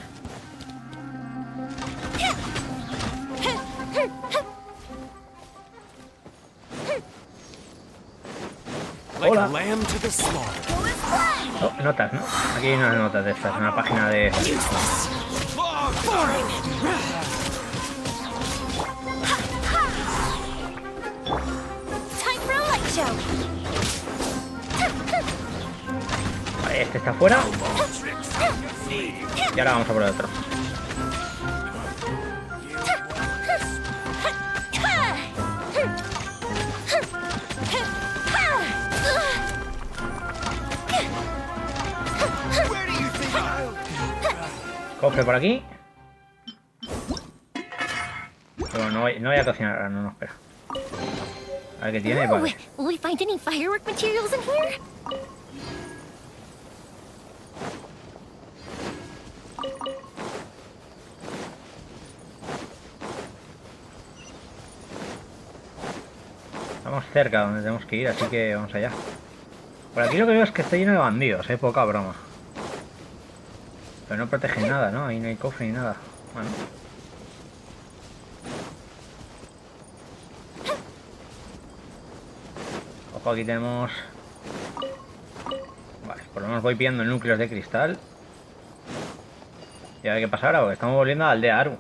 Hola. Oh, notas, ¿no? Aquí hay unas notas de estas, una página de... Vale, este está fuera. Y ahora vamos a por el otro. Cofre por aquí. Pero no voy a cocinar ahora, no, espera. A ver qué tiene, vale. Will we find any firework materials in here? Estamos cerca donde tenemos que ir, así que vamos allá. Por aquí lo que veo es que está lleno de bandidos, poca broma. Pero no protegen nada, ¿no? Ahí no hay cofre ni nada. Bueno. Ojo, aquí tenemos... Vale, por lo menos voy pillando núcleos de cristal. Y a ver qué pasa ahora, porque estamos volviendo a la aldea Aru.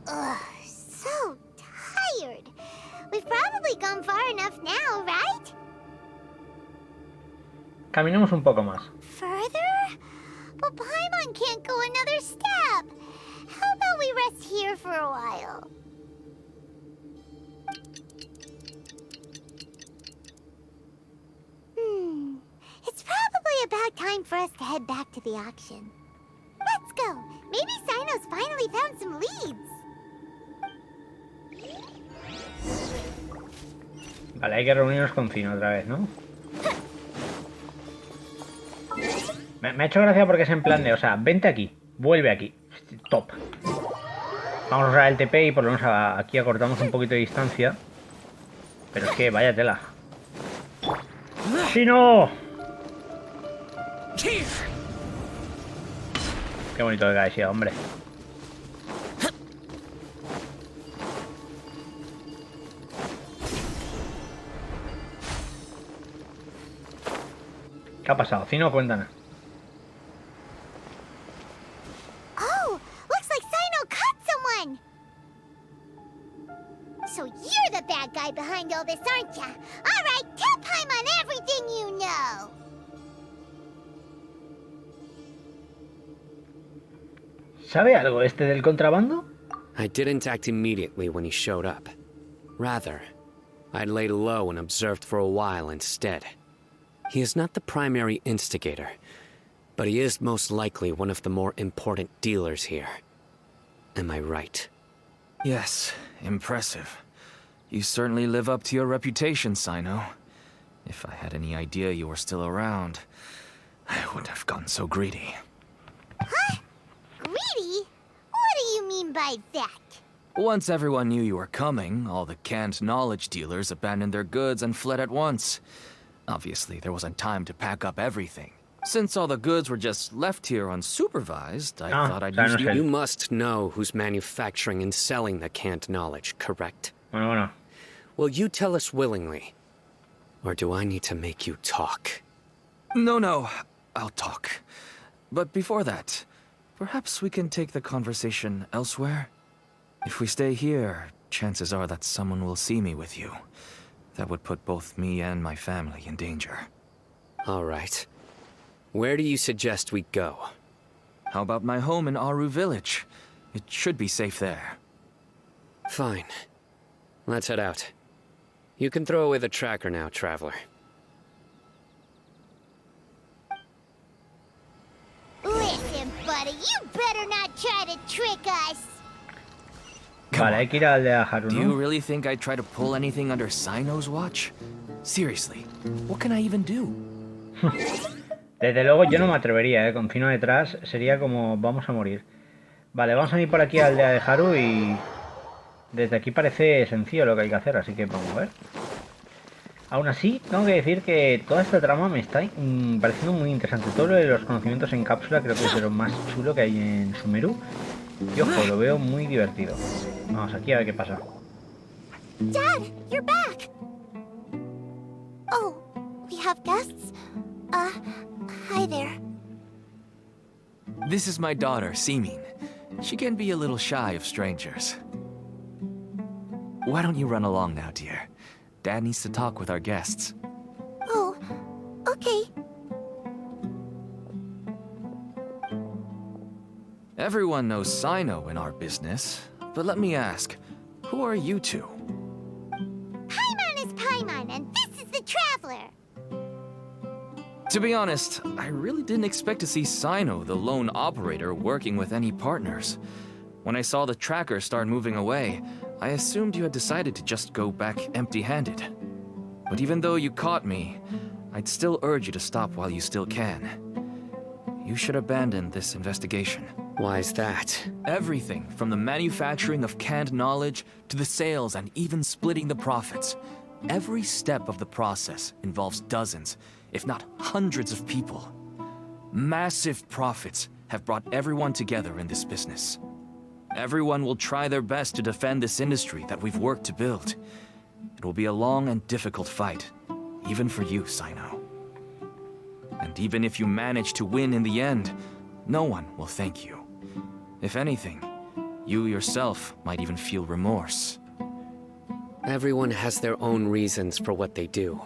So tired. We've probably gone far enough now, right? Caminemos un poco más. Further? But Paimon can't go another step. How about we rest here for a while? It's probably about time for us to head back to the auction. Let's go. Maybe Cyno's finally found some leads. Vale, hay que reunirnos con Cyno otra vez, ¿no? Me ha hecho gracia porque es en plan de, o sea, vente aquí, vuelve aquí. Top. Vamos a usar el TP y por lo menos aquí acortamos un poquito de distancia. Pero es que vaya tela. ¡Cyno! Qué bonito que cae ese hombre. ¿Qué ha pasado? Cyno, cuéntanos. Oh, looks like Cyno caught someone. So you're the bad guy behind all this, aren't ya? All right, tell Paimon everything you know. ¿Sabe algo este del contrabando? I didn't act immediately when he showed up. Rather, I laid low and observed for a while instead. He is not the primary instigator, but he is most likely one of the more important dealers here. Am I right? Yes, impressive. You certainly live up to your reputation, Cyno. If I had any idea you were still around, I wouldn't have gone so greedy. Huh? Greedy? What do you mean by that? Once everyone knew you were coming, all the canned knowledge dealers abandoned their goods and fled at once. Obviously, there wasn't time to pack up everything. Since all the goods were just left here unsupervised, I thought I'd use the... You must know who's manufacturing and selling the canned knowledge, correct? Bueno. Will you tell us willingly? Or do I need to make you talk? No, I'll talk. But before that, perhaps we can take the conversation elsewhere? If we stay here, chances are that someone will see me with you. That would put both me and my family in danger. All right. Where do you suggest we go? How about my home in Aru Village? It should be safe there. Fine. Let's head out. You can throw away the tracker now, traveler. Listen, buddy, you better not try to trick us. Vale, hay que ir a la aldea Haru, Do you ¿no? really think I'd try to pull anything under Cyno's watch? Seriously, what can I even do? Desde luego yo no me atrevería, con Cyno detrás sería como vamos a morir. Vale, vamos a ir por aquí a la aldea de Haru y desde aquí parece sencillo lo que hay que hacer, así que vamos a ver. Aún así, tengo que decir que toda esta trama me está pareciendo muy interesante. Todo lo de los conocimientos en cápsula creo que es de lo más chulo que hay en Sumeru. Y ojo, lo veo muy divertido. Vamos aquí a ver qué pasa. Dad, you're back. Oh, we have guests? Hi there. This is my daughter, Simin. She can be a little shy of strangers. Why don't you run along now, dear? Dad needs to talk with our guests. Oh, okay. Everyone knows Cyno in our business, but let me ask, who are you two? Paimon is Paimon, and this is the Traveler. To be honest, I really didn't expect to see Cyno, the lone operator, working with any partners. When I saw the tracker start moving away, I assumed you had decided to just go back empty-handed. But even though you caught me, I'd still urge you to stop while you still can. You should abandon this investigation. Why is that? Everything from the manufacturing of canned knowledge to the sales and even splitting the profits. Every step of the process involves dozens, if not hundreds of people. Massive profits have brought everyone together in this business. Everyone will try their best to defend this industry that we've worked to build. It will be a long and difficult fight, even for you, Cyno. And even if you manage to win in the end, no one will thank you. If anything, you yourself might even feel remorse. Everyone has their own reasons for what they do.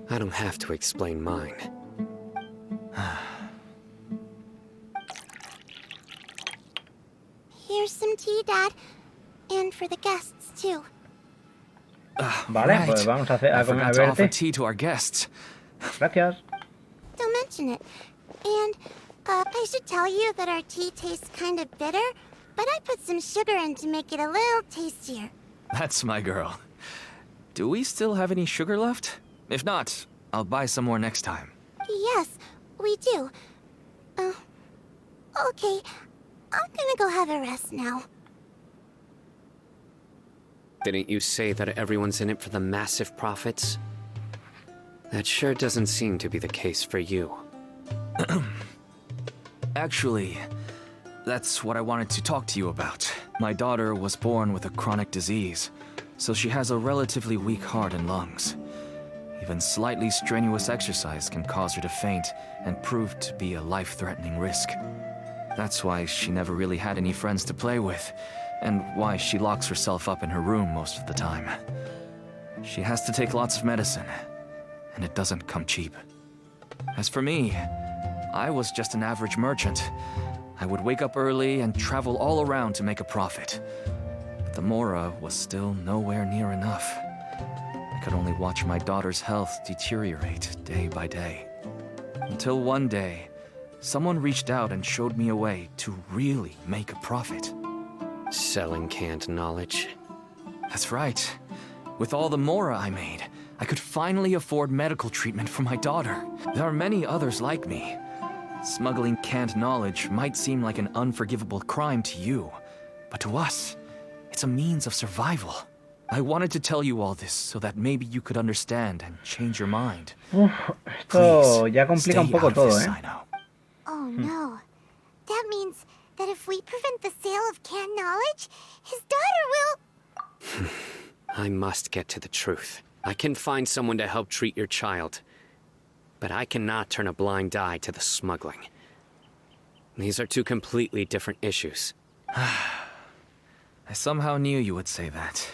I don't have to explain mine. Here's some tea, Dad. And for the guests, too. Vale, pues vamos a I forgot to offer verte. tea to our guests. Gracias. Don't mention it. And, I should tell you that our tea tastes kind of bitter, but I put some sugar in to make it a little tastier. That's my girl. Do we still have any sugar left? If not, I'll buy some more next time. Yes, we do. Okay. I'm gonna go have a rest now. Didn't you say that everyone's in it for the massive profits? That sure doesn't seem to be the case for you. Actually, that's what I wanted to talk to you about. My daughter was born with a chronic disease, so she has a relatively weak heart and lungs. Even slightly strenuous exercise can cause her to faint and prove to be a life-threatening risk. That's why she never really had any friends to play with, and why she locks herself up in her room most of the time. She has to take lots of medicine, and it doesn't come cheap. As for me, I was just an average merchant. I would wake up early and travel all around to make a profit. But the Mora was still nowhere near enough. I could only watch my daughter's health deteriorate day by day. Until one day, someone reached out and showed me a way to really make a profit. Selling canned knowledge? That's right. With all the Mora I made, I could finally afford medical treatment for my daughter. There are many others like me. Smuggling canned knowledge might seem like an unforgivable crime to you, but to us, it's a means of survival. I wanted to tell you all this so that maybe you could understand and change your mind. Esto ya complica un poco todo, ¿eh? Oh no. That means that if we prevent the sale of canned knowledge, his daughter will... I must get to the truth. I can find someone to help treat your child, but I cannot turn a blind eye to the smuggling. These are two completely different issues. I somehow knew you would say that.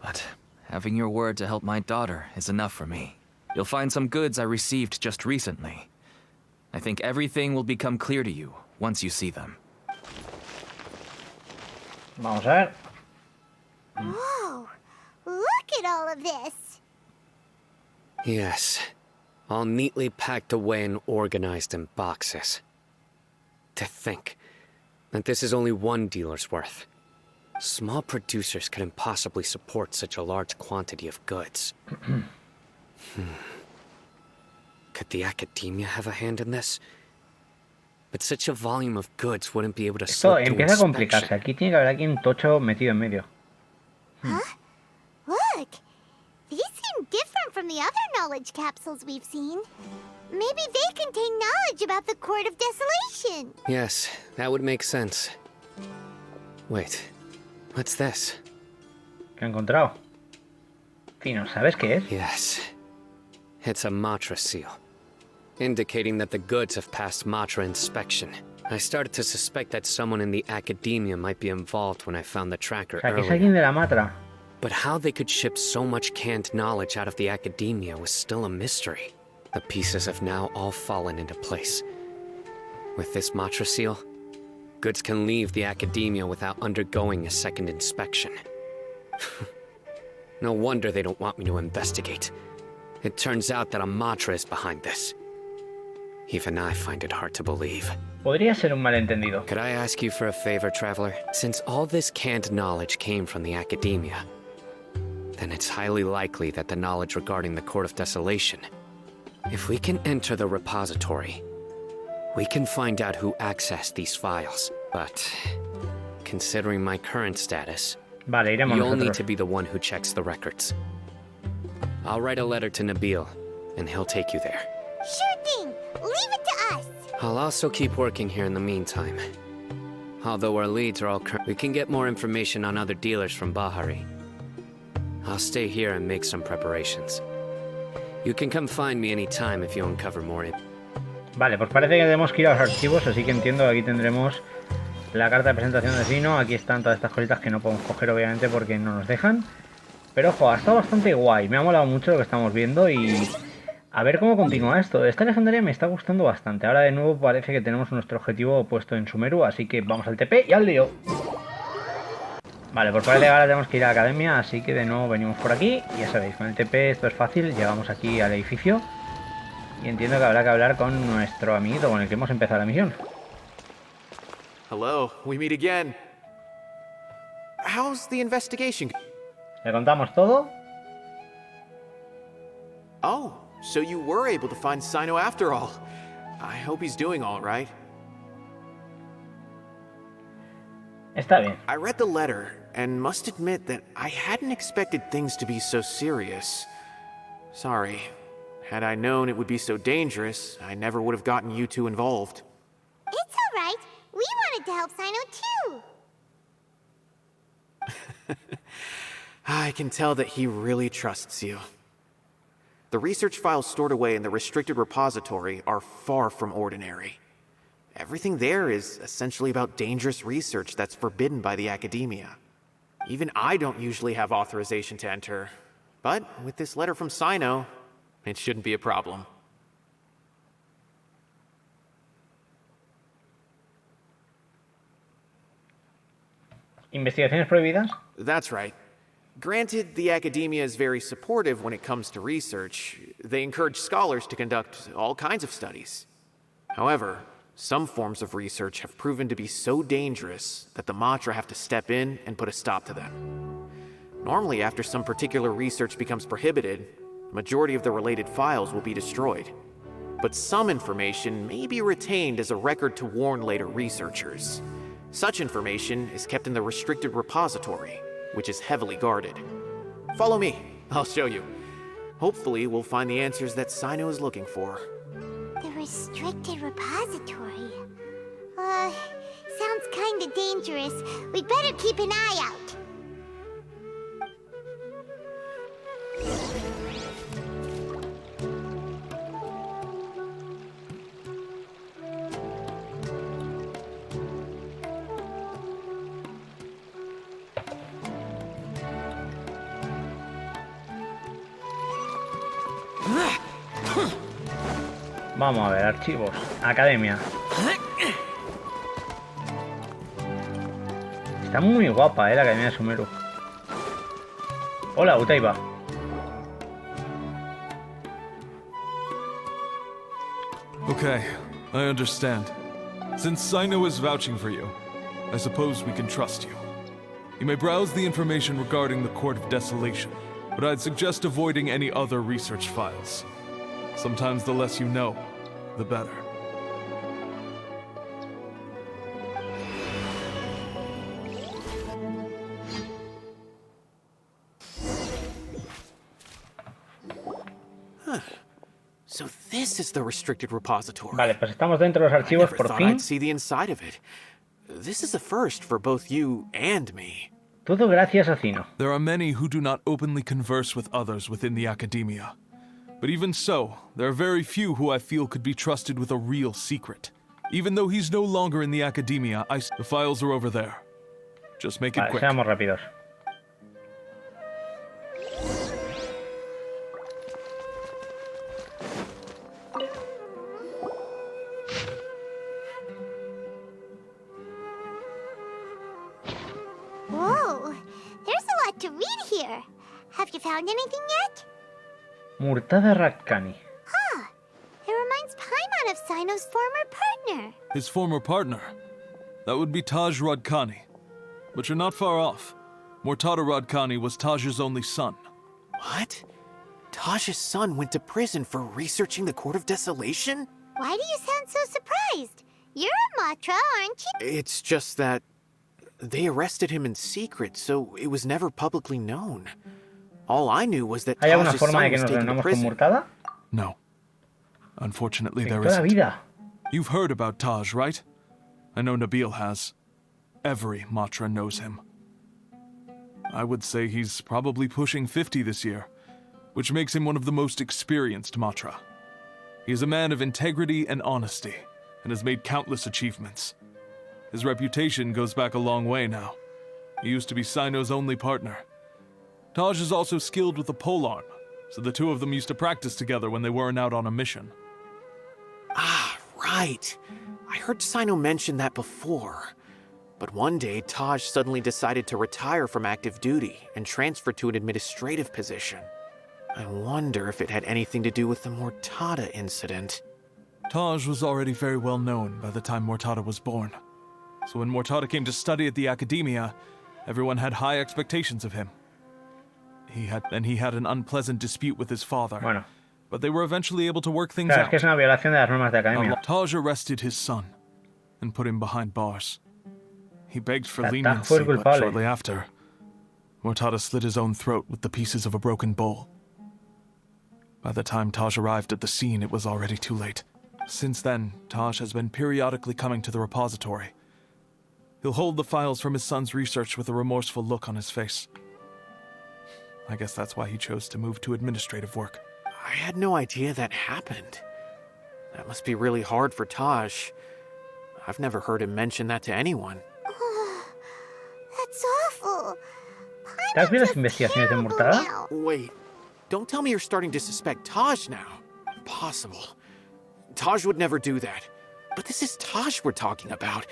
But having your word to help my daughter is enough for me. You'll find some goods I received just recently. I think everything will become clear to you once you see them. Vamos a ver. Whoa! Look at all of this! Yes, all neatly packed away and organized in boxes. To think that this is only one dealer's worth. Small producers couldn't possibly support such a large quantity of goods. Could the Academia have a hand in this? But such a volume of goods wouldn't be able to Esto slip through empieza a complicarse. inspection. Aquí tiene que haber alguien tocho metido en medio. Huh? Look! These seem different from the other knowledge capsules we've seen. Maybe they contain knowledge about the Court of Desolation. Yes, that would make sense. Wait, what's this? ¿Qué he encontrado? Cyno, ¿sabes qué es? Yes, it's a matra seal, indicating that the goods have passed matra inspection. I started to suspect that someone in the Academia might be involved when I found the tracker O sea, que es earlier. alguien de la matra. But how they could ship so much canned knowledge out of the Academia was still a mystery. The pieces have now all fallen into place. With this matra seal, goods can leave the Academia without undergoing a second inspection. No wonder they don't want me to investigate. It turns out that a matra is behind this. Even I find it hard to believe. Podría ser un malentendido. Could I ask you for a favor, Traveler? Since all this canned knowledge came from the Academia, then it's highly likely that the knowledge regarding the Court of Desolation. If we can enter the repository, we can find out who accessed these files. But considering my current status, Vale, iremos you'll need nosotros. to be the one who checks the records. I'll write a letter to Nabil, and he'll take you there. Sure thing! Leave it to us! I'll also keep working here in the meantime. Although our leads are all we can get more information on other dealers from Bahari. I'll stay here and make some preparations. You can come find me anytime if you uncover more. Vale, pues parece que tenemos que ir a los archivos, así que entiendo que aquí tendremos la carta de presentación de Cyno. Aquí están todas estas cositas que no podemos coger obviamente porque no nos dejan. Pero ojo, ha estado bastante guay, me ha molado mucho lo que estamos viendo y a ver cómo continúa esto. Esta legendaria me está gustando bastante. Ahora de nuevo parece que tenemos nuestro objetivo puesto en Sumeru, así que vamos al TP y al lío. Vale, pues parece que ahora tenemos que ir a la academia, así que de nuevo venimos por aquí. Y ya sabéis, con el TP esto es fácil, llegamos aquí al edificio. Y entiendo que habrá que hablar con nuestro amiguito con el que hemos empezado la misión. Hello, we meet again. How's the investigation? Le contamos todo. Oh, so you were able to find Cyno after all. I hope he's doing all right. Está bien. I read the letter and must admit that I hadn't expected things to be so serious. Sorry. Had I known it would be so dangerous, I never would have gotten you two involved. It's alright. We wanted to help Cyno too. I can tell that he really trusts you. The research files stored away in the restricted repository are far from ordinary. Everything there is essentially about dangerous research that's forbidden by the Academia. Even I don't usually have authorization to enter, but with this letter from Cyno, it shouldn't be a problem. ¿Investigaciones prohibidas? That's right. Granted, the Academia is very supportive when it comes to research. They encourage scholars to conduct all kinds of studies. However, some forms of research have proven to be so dangerous that the Matra have to step in and put a stop to them. Normally, after some particular research becomes prohibited, the majority of the related files will be destroyed. but some information may be retained as a record to warn later researchers. Such information is kept in the restricted repository, which is heavily guarded. Follow me, I'll show you. Hopefully, we'll find the answers that Cyno is looking for. The restricted repository. Sounds kinda dangerous. We'd better keep an eye out. Vamos a ver, archivos. Academia. Está muy guapa, la Academia de Sumeru. Hola, Utaiba. Okay, I understand. Since Cyno is vouching for you, I suppose we can trust you. You may browse the information regarding the Court of Desolation, but I'd suggest avoiding any other research files. Sometimes the less you know, the better. So this is the restricted repository. Vale, pues estamos dentro de los archivos Never por thought fin. I'd see the inside of it. This is a first for both you and me. Todo gracias a Cyno. There are many who do not openly converse with others within the Academia. But even so, there are very few who I feel could be trusted with a real secret. Even though he's no longer in the Academia, the files are over there. Just make it Vale, quick. seamos rápidos. Whoa, there's a lot to read here. Have you found anything yet? Murtada Rakkani. Huh. It reminds Paimon of Cyno's former partner. His former partner? That would be Taj Radkani. But you're not far off. Mortada Radkani was Taj's only son. What? Taj's son went to prison for researching the Court of Desolation? Why do you sound so surprised? You're a matra, aren't you? It's just that they arrested him in secret, so it was never publicly known. All I knew was that ¿Hay alguna Taj's forma de son que was nos taken to reunamos con prison. Murtada? No. Unfortunately, there Toda la isn't. vida. You've heard about Taj, right? I know Nabil has. Every Matra knows him. I would say he's probably pushing 50 this year, which makes him one of the most experienced Matra. He is a man of integrity and honesty, and has made countless achievements. His reputation goes back a long way now. He used to be Cyno's only partner. Taj is also skilled with the polearm, so the two of them used to practice together when they weren't out on a mission. Ah, right. I heard Cyno mention that before. But one day, Taj suddenly decided to retire from active duty and transfer to an administrative position. I wonder if it had anything to do with the Mortada incident. Taj was already very well known by the time Mortada was born. So when Mortada came to study at the Academia, everyone had high expectations of him. He had an unpleasant dispute with his father. Bueno. But they were eventually able to work things Claro, es out. que es una violación de las normas de Academia. Taj arrested his son and put him behind bars. He begged for Taj leniency, fue el but culpable. shortly after, Mortada slit his own throat with the pieces of a broken bowl. By the time Taj arrived at the scene, it was already too late. Since then, Taj has been periodically coming to the repository. He'll hold the files from his son's research with a remorseful look on his face. I guess that's why he chose to move to administrative work. I had no idea that happened. That must be really hard for Taj. I've never heard him mention that to anyone. That's awful. ¿Te has visto las Paimon's investigaciones de terrible Murtada? now. Wait, don't tell me you're starting to suspect Taj now. Impossible. Taj would never do that. But this is Taj we're talking about.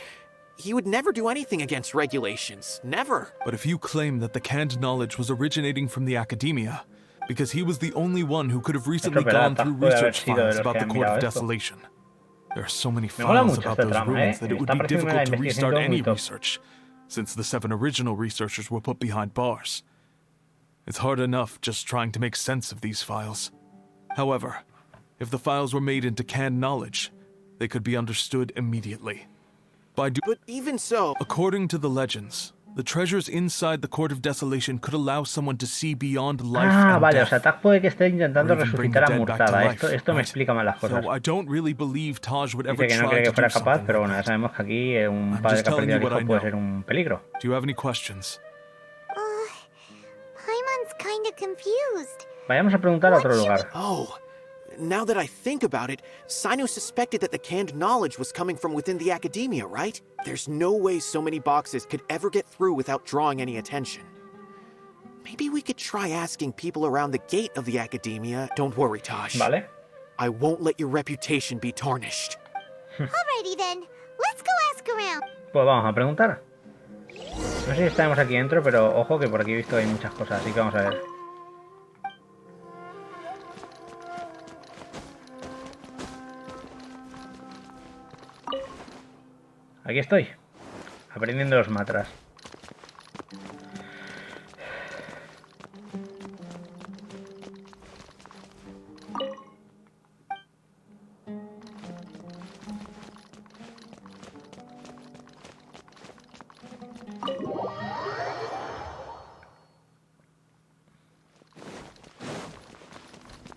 He would never do anything against regulations. Never. But if you claim that the canned knowledge was originating from the Academia, because he was the only one who could have recently gone through research files about the Court of Desolation. There are so many mola files mucho about esta those trama, ruins that it would Está be pareciendo una difficult to investigación restart todo any muy top. research, since the 7 original researchers were put behind bars. It's hard enough just trying to make sense of these files. However, If the files were made into canned knowledge, they could be understood immediately. But even so... According to the legends, the treasures inside the Court of Desolation could allow someone to see beyond life and vale, death, o sea, Tak puede que esté intentando or even bring the resucitar a dead back to Murtada. life, Esto me right? explica mal las cosas. So I don't really believe Taj would ever Dice que no try cree to que fuera do capaz, something pero like bueno, ya that. sabemos que aquí un I'm padre just que ha telling perdido you al what hijo I puede know. ser un peligro. Do you have any questions? Paimon's kinda confused. Vayamos a preguntar a otro lugar. Oh, now that I think about it, Cyno suspected that the canned knowledge was coming from within the Academia, right? There's no way so many boxes could ever get through without drawing any attention. Maybe we could try asking people around the gate of the Academia. Don't worry, Taj. Vale. I won't let your reputation be tarnished. Alrighty then, let's go ask around. Pues vamos a preguntar. No sé si estaremos aquí dentro, pero ojo que por aquí he visto que hay muchas cosas, así que vamos a ver. Aquí estoy, aprendiendo los matras.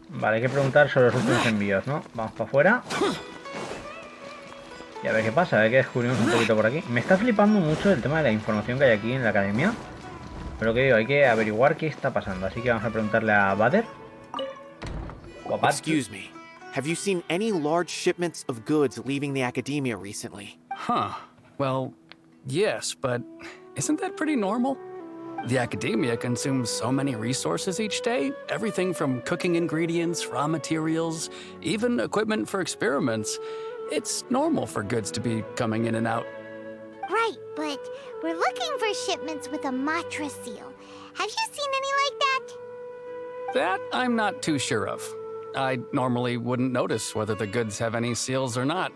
Vale, hay que preguntar sobre los últimos envíos, ¿no? Vamos para afuera. Y a ver qué pasa, a ver qué descubrimos un poquito por aquí. Me está flipando mucho el tema de la información que hay aquí en la academia. Pero que digo, hay que averiguar qué está pasando. Así que vamos a preguntarle a Bader. Excuse me. Have you seen any large shipments of goods leaving the Academia recently? Huh. Well, yes, but isn't that pretty normal? The Academia consumes so many resources each day. Everything from cooking ingredients, raw materials, even equipment for experiments. It's normal for goods to be coming in and out. Right, but we're looking for shipments with a matra seal. Have you seen any like that? That I'm not too sure of. I normally wouldn't notice whether the goods have any seals or not.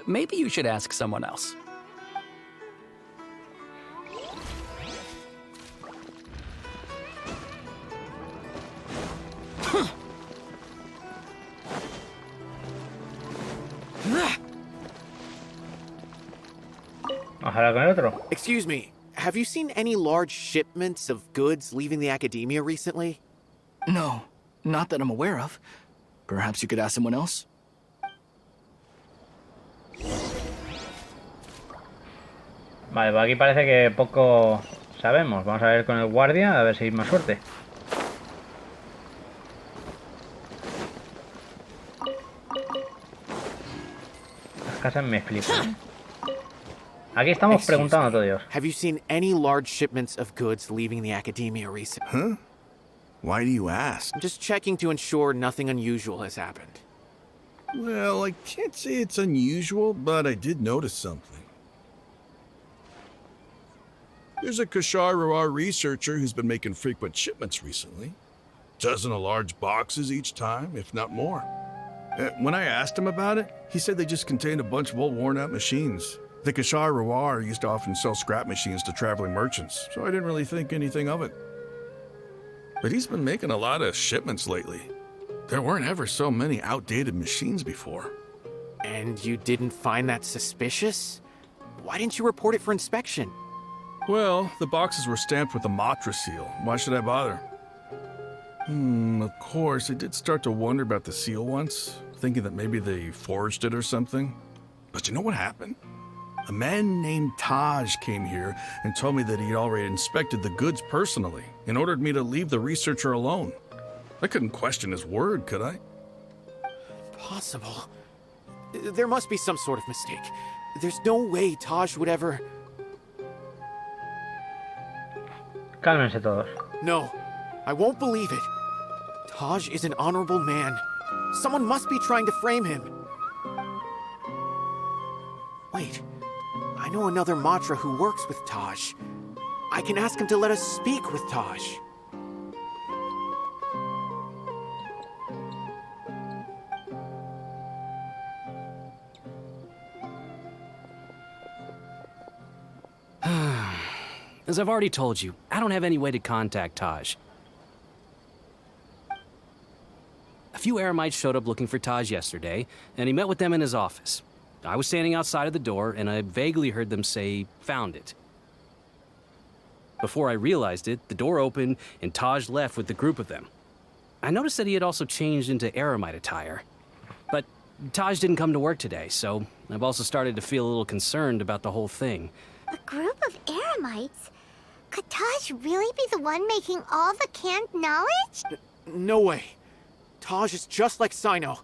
Maybe you should ask someone else. Vamos a hablar con el otro. Excuse me. Have you seen any large shipments of goods leaving the Academia recently? No, not that I'm aware of. Perhaps you could ask someone else? Vale, pues aquí parece que poco sabemos. Vamos a ver con el guardia, a ver si hay más suerte. Las casas me flipan. Aquí estamos preguntando a todos Dios. Have you seen any large shipments of goods leaving the Academia recently? Huh? Why do you ask? I'm just checking to ensure nothing unusual has happened. Well, I can't say it's unusual, but I did notice something. There's a Kashar researcher who's been making frequent shipments recently. Dozen of large boxes each time, if not more. When I asked him about it, he said they just contained a bunch of old worn-out machines. The Kashar used to often sell scrap machines to traveling merchants, so I didn't really think anything of it. But he's been making a lot of shipments lately. There weren't ever so many outdated machines before. And you didn't find that suspicious? Why didn't you report it for inspection? Well, the boxes were stamped with a matra seal. Why should I bother? Of course, I did start to wonder about the seal once, thinking that maybe they forged it or something. But you know what happened? A man named Taj came here and told me that he'd already inspected the goods personally and ordered me to leave the researcher alone. I couldn't question his word, could I? Possible. There must be some sort of mistake. There's no way Taj would ever... Cálmense todos. No, I won't believe it. Taj is an honorable man. Someone must be trying to frame him. Wait, I know another matra who works with Taj. I can ask him to let us speak with Taj. As I've already told you, I don't have any way to contact Taj. few eremites showed up looking for Taj yesterday, and he met with them in his office. I was standing outside of the door, and I vaguely heard them say, "Found it." Before I realized it, the door opened, and Taj left with the group of them. I noticed that he had also changed into eremite attire. But Taj didn't come to work today, so I've also started to feel a little concerned about the whole thing. A group of eremites? Could Taj really be the one making all the canned knowledge? No way. Taj is just like Cyno.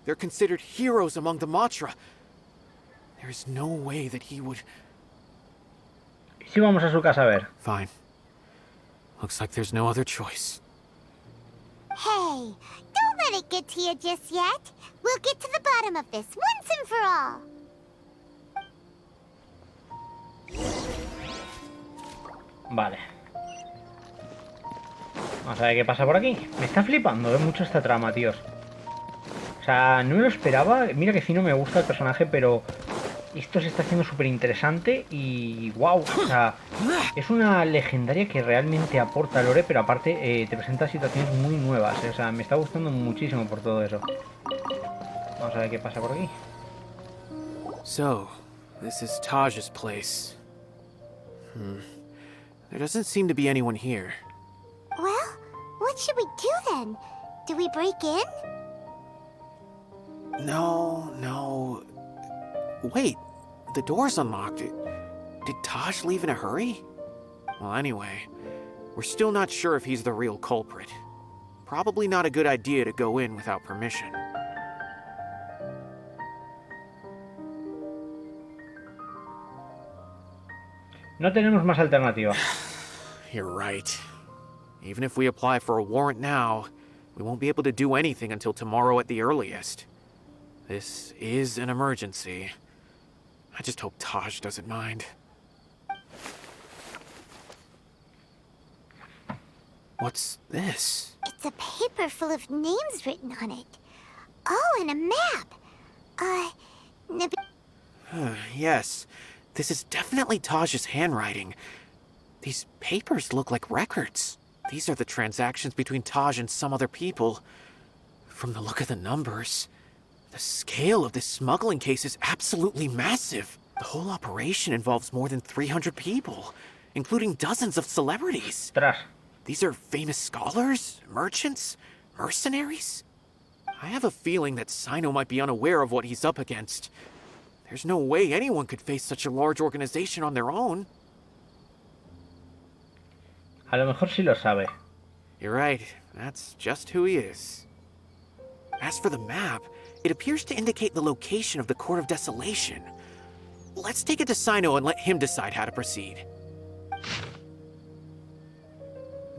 They're considered heroes among the matra. There's no way that he would... Si vamos a su casa a ver. Fine. Looks like there's no other choice. Hey, don't let it get to you just yet. We'll get to the bottom of this once and for all. Vale. Vamos a ver qué pasa por aquí. Me está flipando, mucho esta trama, tíos. O sea, no me lo esperaba. Mira que Cyno me gusta el personaje, pero esto se está haciendo súper interesante y wow. O sea, es una legendaria que realmente aporta lore, pero aparte te presenta situaciones muy nuevas. O sea, me está gustando muchísimo por todo eso. Vamos a ver qué pasa por aquí. So, this is Taj's place. There doesn't seem to be anyone here. Well, what should we do then? Do we break in? No. Wait, the door's unlocked. Did Taj leave in a hurry? Well, anyway, we're still not sure if he's the real culprit. Probably not a good idea to go in without permission. No tenemos más alternativa. You're right. Even if we apply for a warrant now, we won't be able to do anything until tomorrow at the earliest. This is an emergency. I just hope Taj doesn't mind. What's this? It's a paper full of names written on it. Oh, and a map. Yes, this is definitely Taj's handwriting. These papers look like records. These are the transactions between Taj and some other people. From the look of the numbers, the scale of this smuggling case is absolutely massive. The whole operation involves more than 300 people, including dozens of celebrities. Tras. These are famous scholars, merchants, mercenaries. I have a feeling that Cyno might be unaware of what he's up against. There's no way anyone could face such a large organization on their own. A lo mejor sí lo sabe. You're right. That's just who he is. As for the map, it appears to indicate the location of the Court of Desolation. Let's take it to Cyno and let him decide how to proceed.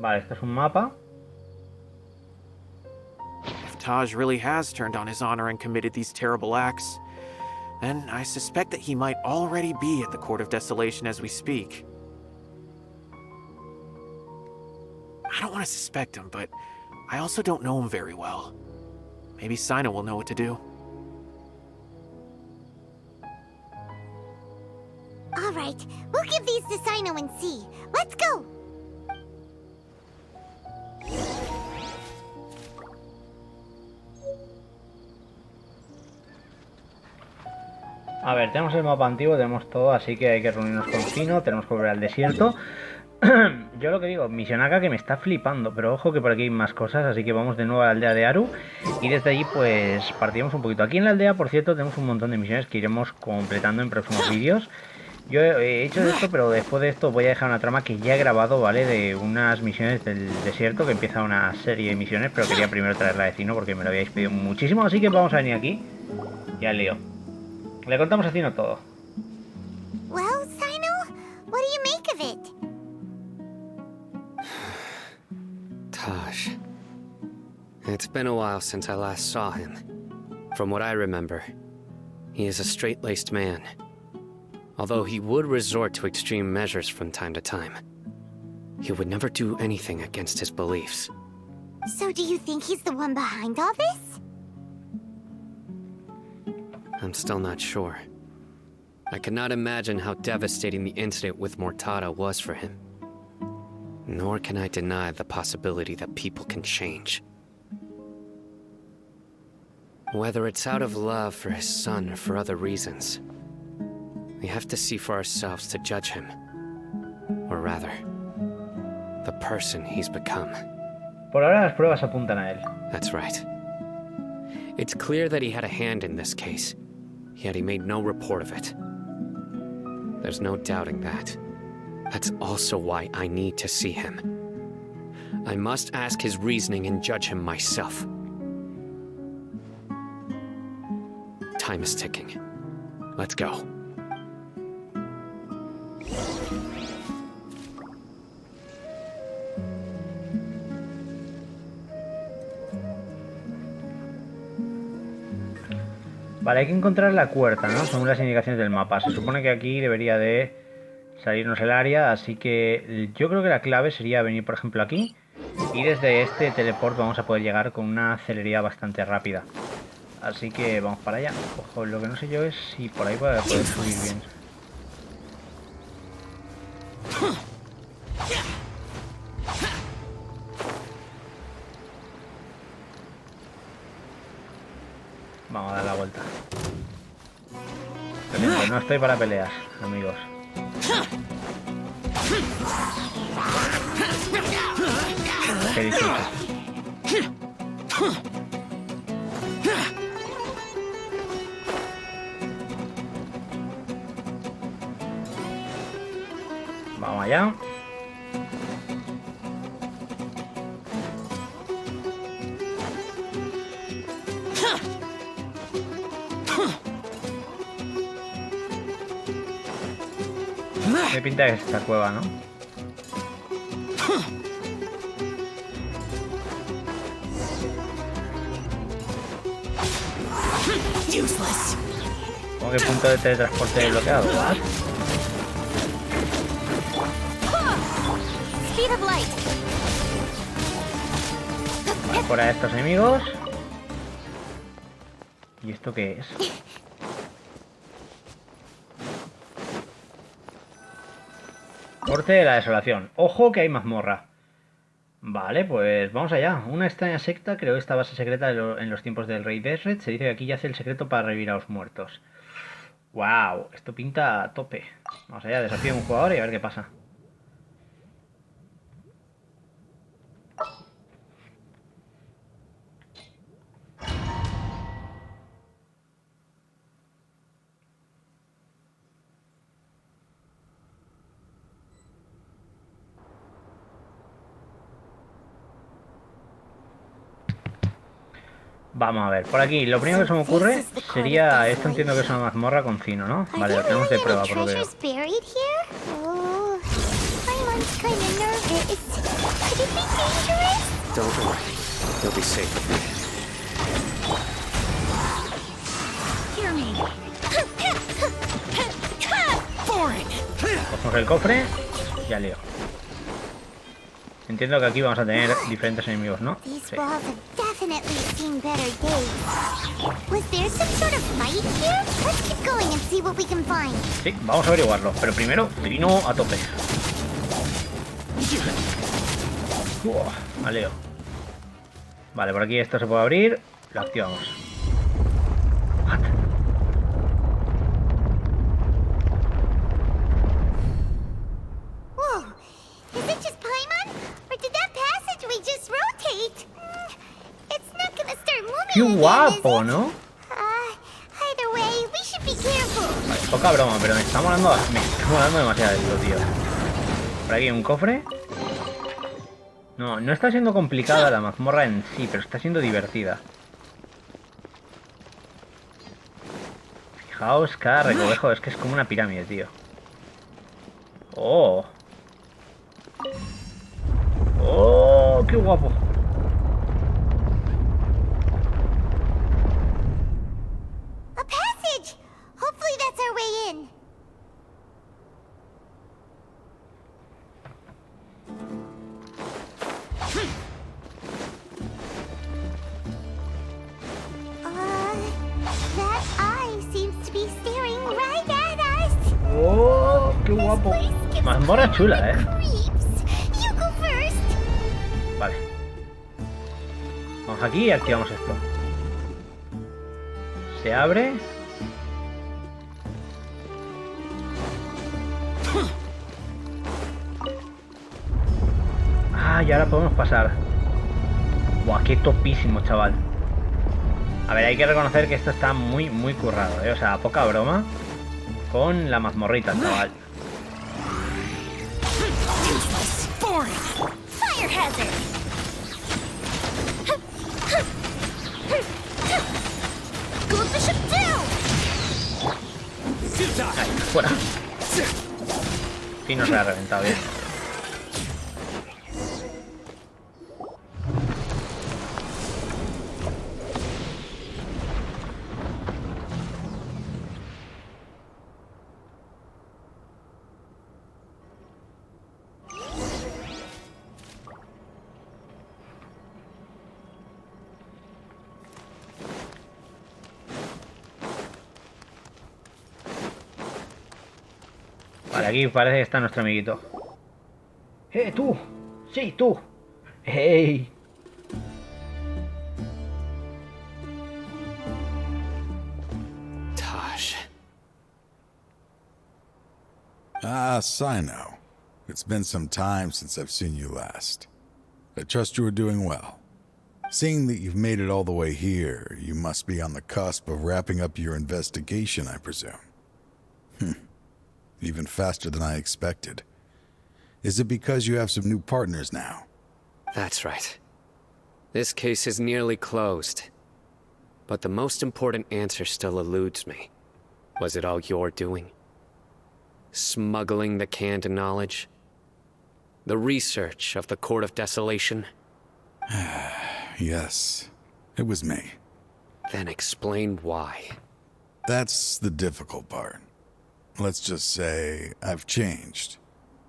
Vale, este es un mapa. If Taj really has turned on his honor and committed these terrible acts, then I suspect that he might already be at the Court of Desolation as we speak. I don't want to suspect him, but I also don't know him very well. Maybe Cyno will know what to do. All right, we'll give these to Cyno and see. Let's go! A ver, tenemos el mapa antiguo, tenemos todo, así que hay que reunirnos con Cyno, tenemos que volver al desierto. Yo lo que digo, misión acá que me está flipando, pero ojo que por aquí hay más cosas, así que vamos de nuevo a la aldea de Aru y desde allí pues partimos un poquito. Aquí en la aldea, por cierto, tenemos un montón de misiones que iremos completando en próximos vídeos. Yo he hecho esto, pero después de esto voy a dejar una trama que ya he grabado, ¿vale? De unas misiones del desierto, que empieza una serie de misiones, pero quería primero traer la de Cyno porque me lo habíais pedido muchísimo, así que vamos a venir aquí y al lío. Le contamos a Cyno todo. Well, Cyno, what do you make of it? Taj. It's been a while since I last saw him. From what I remember, he is a straight-laced man. Although he would resort to extreme measures from time to time, he would never do anything against his beliefs. So do you think he's the one behind all this? I'm still not sure. I cannot imagine how devastating the incident with Mortada was for him. Nor can I deny the possibility that people can change. Whether it's out of love for his son or for other reasons, we have to see for ourselves to judge him. Or rather, the person he's become. Por ahora las pruebas apuntan a él. That's right. It's clear that he had a hand in this case, yet he made no report of it. There's no doubting that. That's also why I need to see him. I must ask his reasoning and judge him myself. Time is ticking. Let's go. Vale, hay que encontrar la puerta, ¿no? Según las indicaciones del mapa. Se supone que aquí debería de salirnos el área, así que yo creo que la clave sería venir, por ejemplo, aquí. Y desde este teleport vamos a poder llegar con una celeridad bastante rápida. Así que vamos para allá. Ojo, lo que no sé yo es si por ahí puede poder subir bien. Vamos a dar la vuelta. Pero no estoy para peleas, amigos. Qué difícil. Vamos allá. Me pinta que es esta cueva, ¿no? ¿Cómo que punto de teletransporte bloqueado? ¿What? Vale, fuera de estos enemigos. ¿Y esto qué es? Corte de la desolación. Ojo que hay mazmorra. Vale, pues vamos allá. Una extraña secta creó esta base secreta en los tiempos del rey Desret. Se dice que aquí yace el secreto para revivir a los muertos. Wow, esto pinta a tope. Vamos allá, desafío a un jugador y a ver qué pasa. Vamos a ver, por aquí, lo primero que se me ocurre sería, esto entiendo que es una mazmorra con Cyno, ¿no? Vale, lo tenemos de prueba por lo que veo. Cogemos el cofre, ya lío. Entiendo que aquí vamos a tener diferentes enemigos, ¿no? Sí. Sí, vamos a averiguarlo, pero primero, Cyno a tope. Maleo. Vale, por aquí esto se puede abrir, lo activamos. What? Is it just Paimon? Or did that passageway just rotate? It's not gonna start moving. ¡Qué guapo!, ¿no? Either way, we should be careful. Vale, poca broma, pero me está molando demasiado esto, tío. Por aquí un cofre. No está siendo complicada la mazmorra en sí, pero está siendo divertida. Fijaos, cada recovejo es que es como una pirámide, tío. ¡Oh! ¡Oh! ¡Qué guapo! A passage! Hopefully that's our way in. That eye seems to be staring right at us. ¡Oh! ¡Qué guapo! Mazmorra chula, Vale. Vamos aquí y activamos esto. Se abre. Ah, y ahora podemos pasar. Buah, qué topísimo, chaval. A ver, hay que reconocer que esto está muy currado, ¿eh? O sea, poca broma con la mazmorrita, chaval. Ahí, fuera. Sí, no se ha reventado bien. Vale, aquí parece que está nuestro amiguito. Tú! ¡Sí, tú! ¡Hey! Taj. Ah, Cyno. It's been some time since I've seen you last. I trust you are doing well. Seeing that you've made it all the way here, you must be on the cusp of wrapping up your investigation, I presume. Even faster than I expected. Is it because you have some new partners now? That's right. This case is nearly closed. But the most important answer still eludes me. Was it all your doing? Smuggling the canned knowledge? The research of the Court of Desolation? Yes, it was me. Then explain why. That's the difficult part. Let's just say I've changed.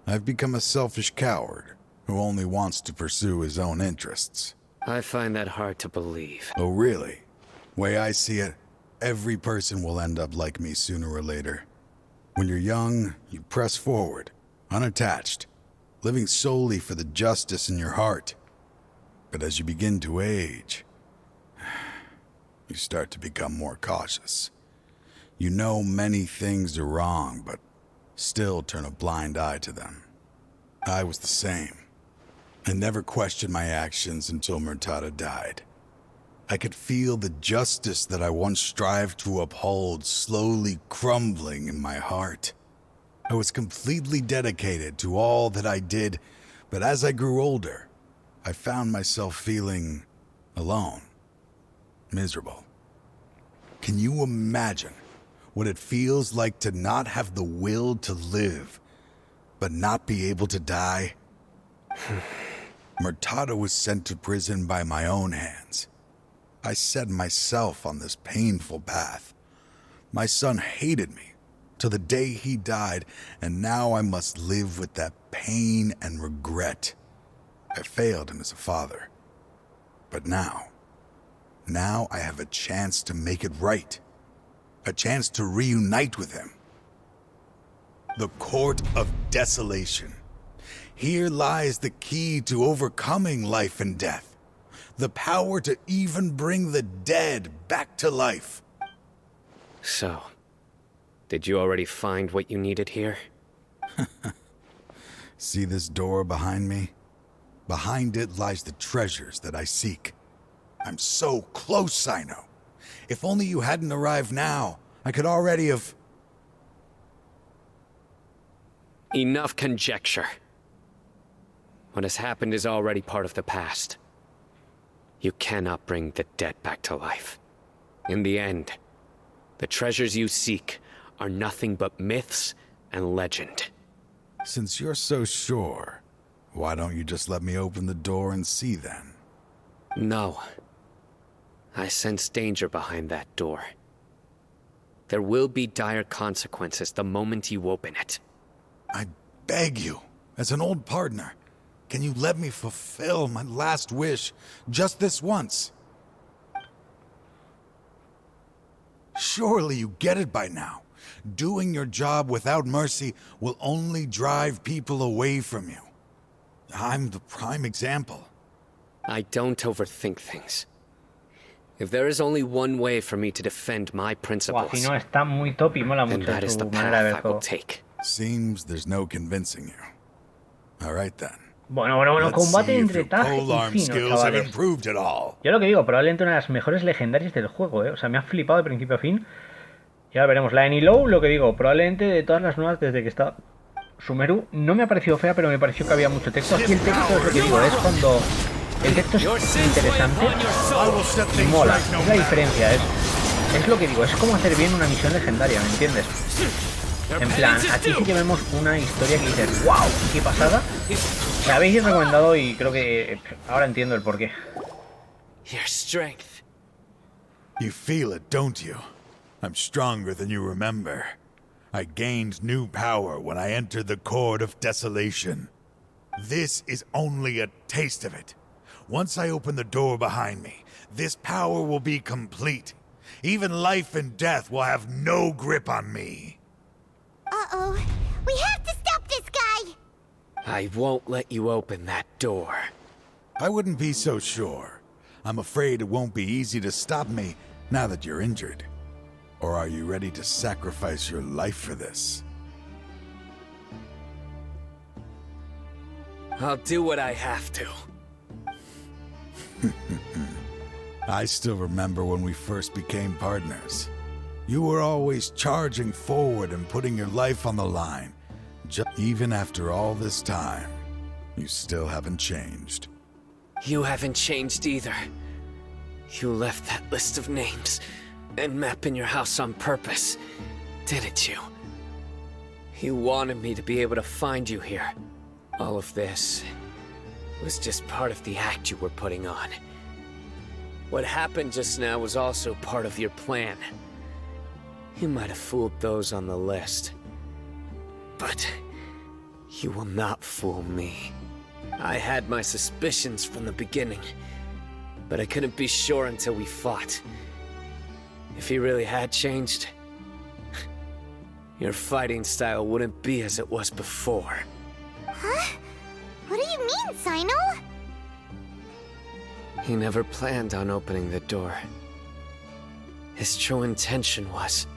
I've become a selfish coward who only wants to pursue his own interests. I find that hard to believe. Oh, really? Way I see it, every person will end up like me sooner or later. When you're young, you press forward, unattached, living solely for the justice in your heart. But as you begin to age, you start to become more cautious. You know many things are wrong, but still turn a blind eye to them. I was the same. I never questioned my actions until Murtada died. I could feel the justice that I once strived to uphold slowly crumbling in my heart. I was completely dedicated to all that I did, but as I grew older, I found myself feeling alone, miserable. Can you imagine what it feels like to not have the will to live, but not be able to die? Murtada was sent to prison by my own hands. I set myself on this painful path. My son hated me till the day he died, and now I must live with that pain and regret. I failed him as a father. But now I have a chance to make it right. A chance to reunite with him. The Court of Desolation. Here lies the key to overcoming life and death. The power to even bring the dead back to life. So, did you already find what you needed here? See this door behind me? Behind it lies the treasures that I seek. I'm so close, Cyno. If only you hadn't arrived now, I could already have... Enough conjecture. What has happened is already part of the past. You cannot bring the dead back to life. In the end, the treasures you seek are nothing but myths and legend. Since you're so sure, why don't you just let me open the door and see then? No. I sense danger behind that door. There will be dire consequences the moment you open it. I beg you, as an old partner, can you let me fulfill my last wish just this once? Surely you get it by now. Doing your job without mercy will only drive people away from you. I'm the prime example. I don't overthink things. If there is only one way for me to defend my Buah, principles, Cyno está muy top y mola then mucho that is the su manera de ver el path I will juego. take. Seems there's no convincing you. All right then. Bueno, Let's combate see if entre your Taj y polearm Cyno, skills have chavales. improved at all. Yo lo que digo, probablemente una de las mejores legendarias del juego, ¿eh? O sea, me ha flipado de principio a fin. Y ahora veremos. La Enilou, lo que digo, probablemente de todas las nuevas desde que está Sumeru, no me ha parecido fea, pero me pareció que había mucho texto. Aquí el texto es lo que digo, es cuando el texto es interesante y mola. Es la diferencia, es lo que digo, es como hacer bien una misión legendaria, ¿me entiendes? En plan, aquí sí que vemos una historia que dices, wow, qué pasada. La habéis recomendado y creo que ahora entiendo el porqué. Your strength. You feel it, don't you? I'm stronger than you remember. I gained new power when I entered the Court of Desolation. This is only a taste of it. Once I open the door behind me, this power will be complete. Even life and death will have no grip on me. Uh-oh. We have to stop this guy! I won't let you open that door. I wouldn't be so sure. I'm afraid it won't be easy to stop me now that you're injured. Or are you ready to sacrifice your life for this? I'll do what I have to. I still remember when we first became partners. You were always charging forward and putting your life on the line. Even after all this time, you still haven't changed. You haven't changed either. You left that list of names and map in your house on purpose, didn't you? You wanted me to be able to find you here. All of this was just part of the act you were putting on. What happened just now was also part of your plan. You might have fooled those on the list, but you will not fool me. I had my suspicions from the beginning, but I couldn't be sure until we fought. If he really had changed, your fighting style wouldn't be as it was before. Huh? What do you mean, Cyno? He never planned on opening the door. His true intention was...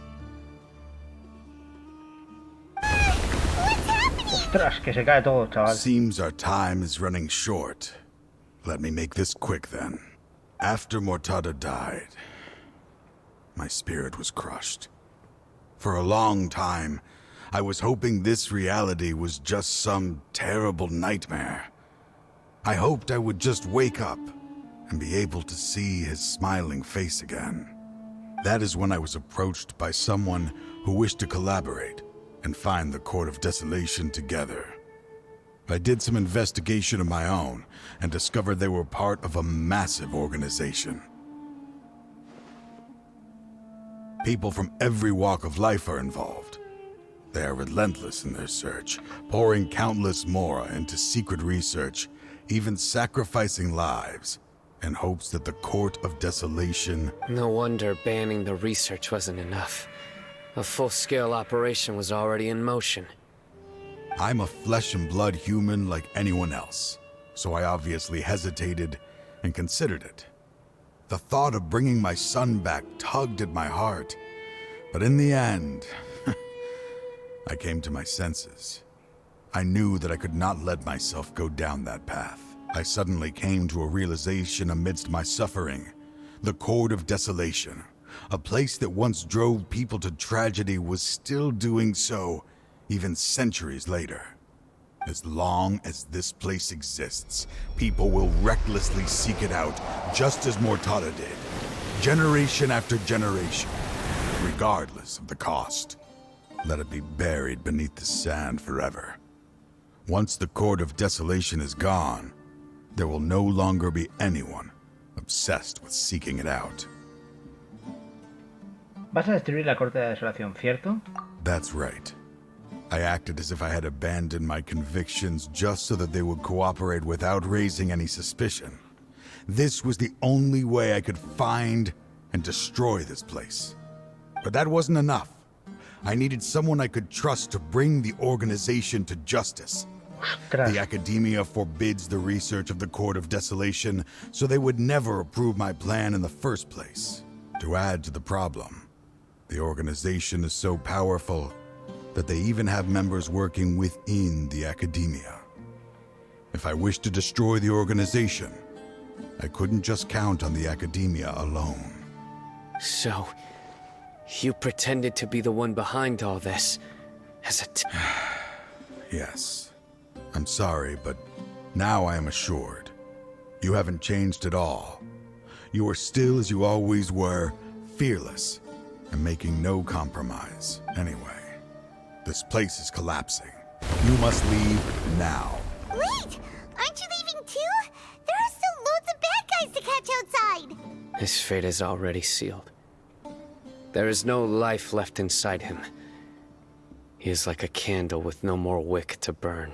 Ostras, que se cae todo, chaval. Seems our time is running short. Let me make this quick then. After Mortada died, my spirit was crushed. For a long time, I was hoping this reality was just some terrible nightmare. I hoped I would just wake up and be able to see his smiling face again. That is when I was approached by someone who wished to collaborate and find the Court of Desolation together. I did some investigation of my own and discovered they were part of a massive organization. People from every walk of life are involved. They are relentless in their search, pouring countless mora into secret research, even sacrificing lives in hopes that the Court of Desolation... No wonder banning the research wasn't enough. A full-scale operation was already in motion. I'm a flesh and blood human like anyone else, so I obviously hesitated and considered it. The thought of bringing my son back tugged at my heart, but in the end, I came to my senses. I knew that I could not let myself go down that path. I suddenly came to a realization amidst my suffering. The Court of Desolation, a place that once drove people to tragedy, was still doing so, even centuries later. As long as this place exists, people will recklessly seek it out, just as Mortada did, generation after generation, regardless of the cost. Let it be buried beneath the sand forever. Once the Court of Desolation is gone, there will no longer be anyone obsessed with seeking it out. Vas a destruir la Corte de Desolación, ¿cierto? That's right. I acted as if I had abandoned my convictions just so that they would cooperate without raising any suspicion. This was the only way I could find and destroy this place. But that wasn't enough. I needed someone I could trust to bring the organization to justice. Ostras. The Academia forbids the research of the Court of Desolation, so they would never approve my plan in the first place. To add to the problem, the organization is so powerful that they even have members working within the Academia. If I wish to destroy the organization, I couldn't just count on the Academia alone. So, you pretended to be the one behind all this, as a Yes. I'm sorry, but now I am assured. You haven't changed at all. You are still as you always were, fearless, and making no compromise. Anyway, this place is collapsing. You must leave now. Wait! Aren't you leaving too? There are still loads of bad guys to catch outside! His fate is already sealed. There is no life left inside him. He is like a candle with no more wick to burn.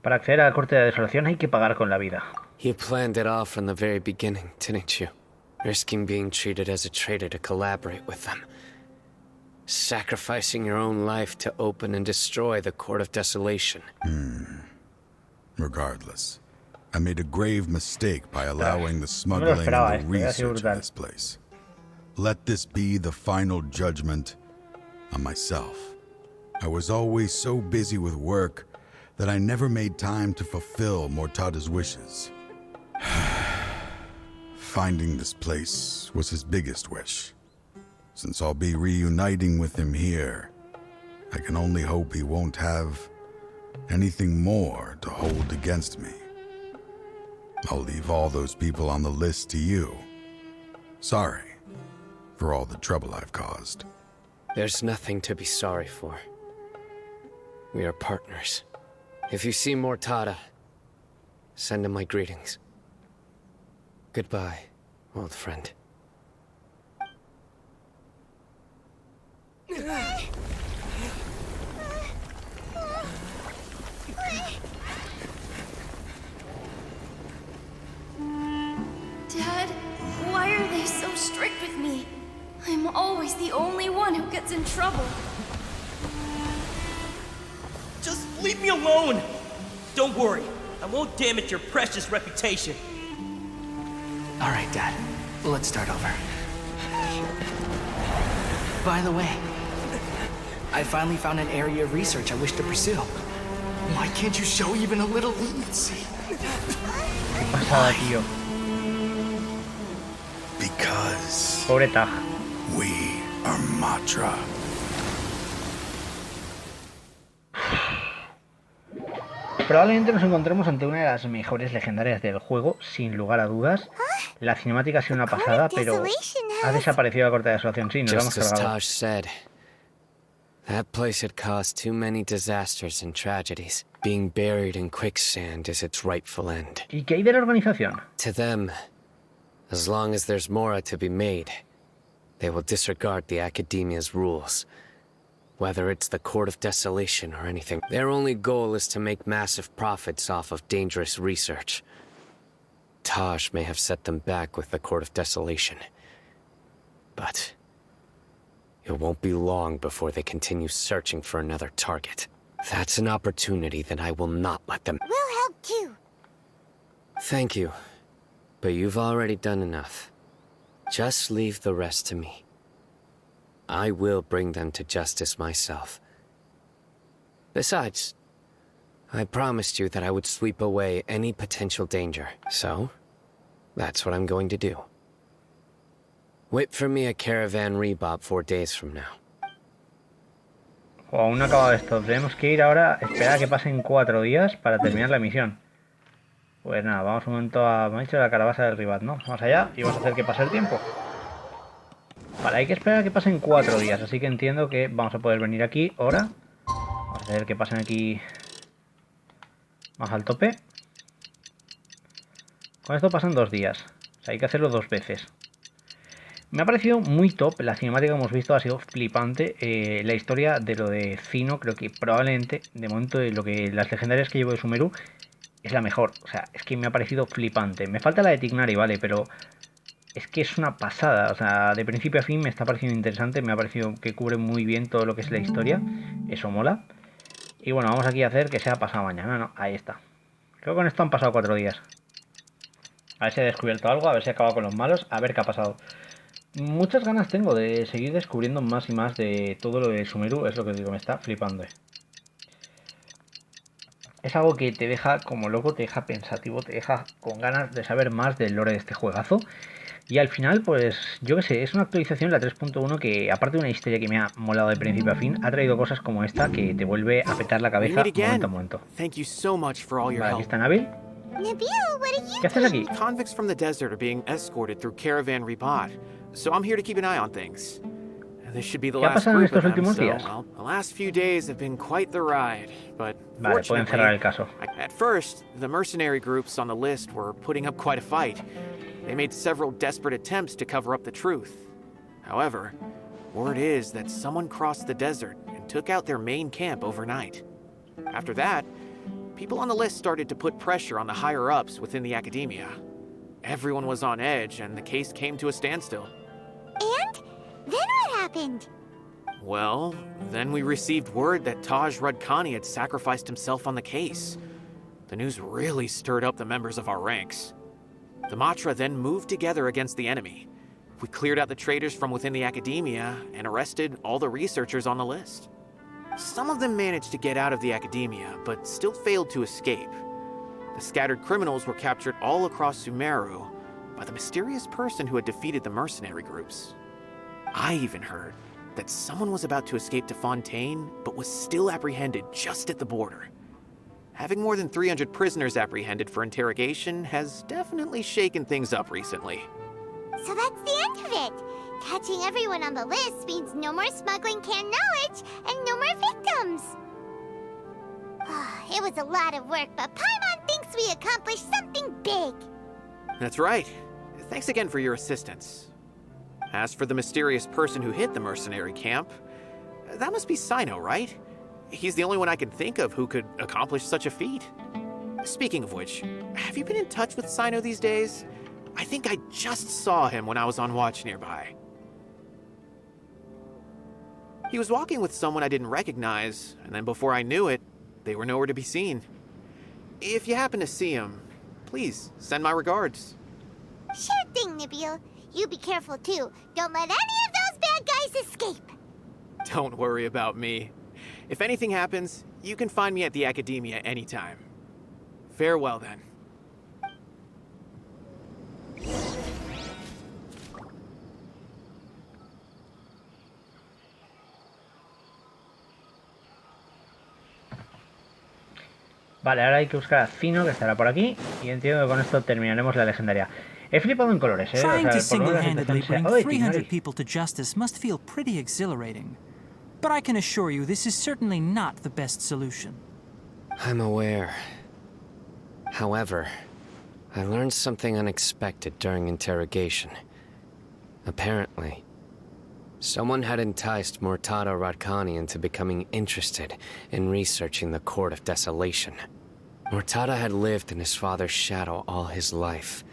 Para acceder a la corte de desolación hay que pagar con la vida. You planned it all from the very beginning, didn't you? Risking being treated as a traitor to collaborate with them. Sacrificing your own life to open and destroy the Court of Desolation. Regardless, I made a grave mistake by allowing the smuggling and the research in this place. Let this be the final judgment on myself. I was always so busy with work that I never made time to fulfill Mortada's wishes. Finding this place was his biggest wish. Since I'll be reuniting with him here, I can only hope he won't have anything more to hold against me. I'll leave all those people on the list to you. Sorry for all the trouble I've caused. There's nothing to be sorry for. We are partners. If you see Mortada, send him my greetings. Goodbye, old friend. Dad, why are they so strict with me? I'm always the only one who gets in trouble. Just leave me alone! Don't worry, I won't damage your precious reputation. Alright, Dad. Let's start over. By the way, I finally found an area of research I wish to pursue. Why can't you show even a little leniency? Tío. Because Pobre Taj. we are Matra. Probablemente nos encontremos ante una de las mejores legendarias del juego, sin lugar a dudas. La cinemática ha sido una pasada, pero ha desaparecido la corte de desolación. Sí, nos la hemos Just as cargado. Taj said, that place had caused too many disasters and tragedies. Being buried in quicksand is its rightful end. ¿Y qué hay de la organización? To them, as long as there's more to be made, they will disregard the Academia's rules. Whether it's the Court of Desolation or anything, their only goal is to make massive profits off of dangerous research. Taj may have set them back with the Court of Desolation, but it won't be long before they continue searching for another target. That's an opportunity that I will not let them. We'll help too. Thank you, but you've already done enough. Just leave the rest to me. I will bring them to justice myself. Besides, I promised you that I would sweep away any potential danger, so that's what I'm going to do. Wait for me a caravan rebob 4 days from now. O aún no ha acabado esto. Tenemos que ir ahora, esperar a que pasen 4 días para terminar la misión. Pues nada, vamos un momento a... Me ha dicho la calabaza del ribat, ¿no? Vamos allá y vamos a hacer que pase el tiempo. Vale, hay que esperar a que pasen 4 días, así que entiendo que vamos a poder venir aquí ahora. Vamos a hacer que pasen aquí más al tope. Con esto pasan 2 días, o sea, hay que hacerlo 2 veces. Me ha parecido muy top, la cinemática que hemos visto ha sido flipante. La historia de lo de Cyno, creo que probablemente, de momento, de lo que las legendarias que llevo de Sumeru, es la mejor. O sea, es que me ha parecido flipante. Me falta la de Tignari, vale, pero... es que es una pasada, o sea, de principio a fin me está pareciendo interesante, me ha parecido que cubre muy bien todo lo que es la historia, eso mola. Y bueno, vamos aquí a hacer que sea pasado mañana, ¿no? Ahí está. Creo que con esto han pasado 4 días. A ver si he descubierto algo, a ver si he acabado con los malos, a ver qué ha pasado. Muchas ganas tengo de seguir descubriendo más y más de todo lo de Sumeru, es lo que os digo, me está flipando. Es algo que te deja como loco, te deja pensativo, te deja con ganas de saber más del lore de este juegazo. Y al final, pues, yo qué sé, es una actualización, la 3.1, que aparte de una historia que me ha molado de principio a fin, ha traído cosas como esta que te vuelve a petar la cabeza momento a momento. Vale, aquí está Nabil. ¿Qué haces aquí? Convicts from the desert are being escorted through caravan rebot, so I'm here to keep an eye on things. This should be the last group of them, so well, the last few days have been quite the ride, but vale, pueden cerrar el caso. At first, the mercenary groups on the list were putting up quite a fight. They made several desperate attempts to cover up the truth. However, word is that someone crossed the desert and took out their main camp overnight. After that, people on the list started to put pressure on the higher-ups within the Academia. Everyone was on edge, and the case came to a standstill. And? Then what happened? Well, then we received word that Taj Rudkani had sacrificed himself on the case. The news really stirred up the members of our ranks. The Matra then moved together against the enemy. We cleared out the traitors from within the Academia and arrested all the researchers on the list. Some of them managed to get out of the Academia, but still failed to escape. The scattered criminals were captured all across Sumeru by the mysterious person who had defeated the mercenary groups. I even heard that someone was about to escape to Fontaine, but was still apprehended just at the border. Having more than 300 prisoners apprehended for interrogation has definitely shaken things up recently. So that's the end of it. Catching everyone on the list means no more smuggling canned knowledge and no more victims. It was a lot of work, but Paimon thinks we accomplished something big. That's right. Thanks again for your assistance. As for the mysterious person who hit the mercenary camp, that must be Cyno, right? He's the only one I can think of who could accomplish such a feat. Speaking of which, have you been in touch with Cyno these days? I think I just saw him when I was on watch nearby. He was walking with someone I didn't recognize, and then before I knew it, they were nowhere to be seen. If you happen to see him, please send my regards. Sure thing, Nabil. You be careful too. Don't let any of those bad guys escape. Don't worry about me. If anything happens, you can find me at the Academia anytime. Farewell then. Vale, ahora hay que buscar a Cyno, que estará por aquí, y entiendo que con esto terminaremos la legendaria. He flipado en colores, Trying to o sea, por lo menos la single-handedly situación bring sea... 300 people to justice must feel pretty exhilarating. But I can assure you this is certainly not the best solution. I'm aware. However, I learned something unexpected during interrogation. Apparently, someone had enticed Murtada Radkani into becoming interested in researching the Court of Desolation. Murtada had lived in his father's shadow all his life.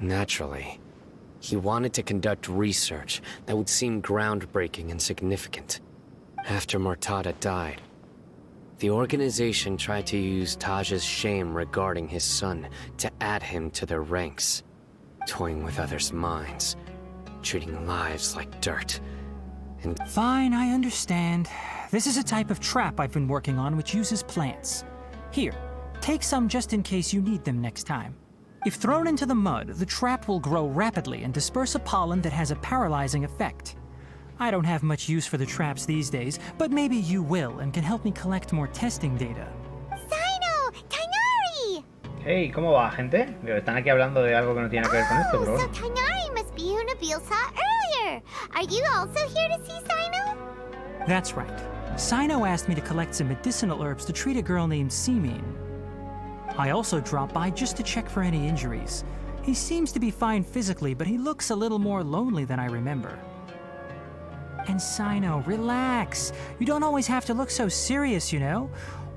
Naturally, he wanted to conduct research that would seem groundbreaking and significant. After Murtada died, the organization tried to use Taj's shame regarding his son to add him to their ranks, toying with others' minds, treating lives like dirt, and... Fine, I understand. This is a type of trap I've been working on which uses plants. Here, take some just in case you need them next time. If thrown into the mud, the trap will grow rapidly and disperse a pollen that has a paralyzing effect. I don't have much use for the traps these days, but maybe you will and can help me collect more testing data. Cyno! Tighnari! Hey, ¿cómo va, gente? Están aquí hablando de algo que no tiene que ver con esto, pero... So Tighnari must be who Nabil saw earlier. Are you also here to see Cyno? That's right. Cyno asked me to collect some medicinal herbs to treat a girl named Simin. I also dropped by just to check for any injuries. He seems to be fine physically, but he looks a little more lonely than I remember. And Cyno, relax. You don't always have to look so serious, you know?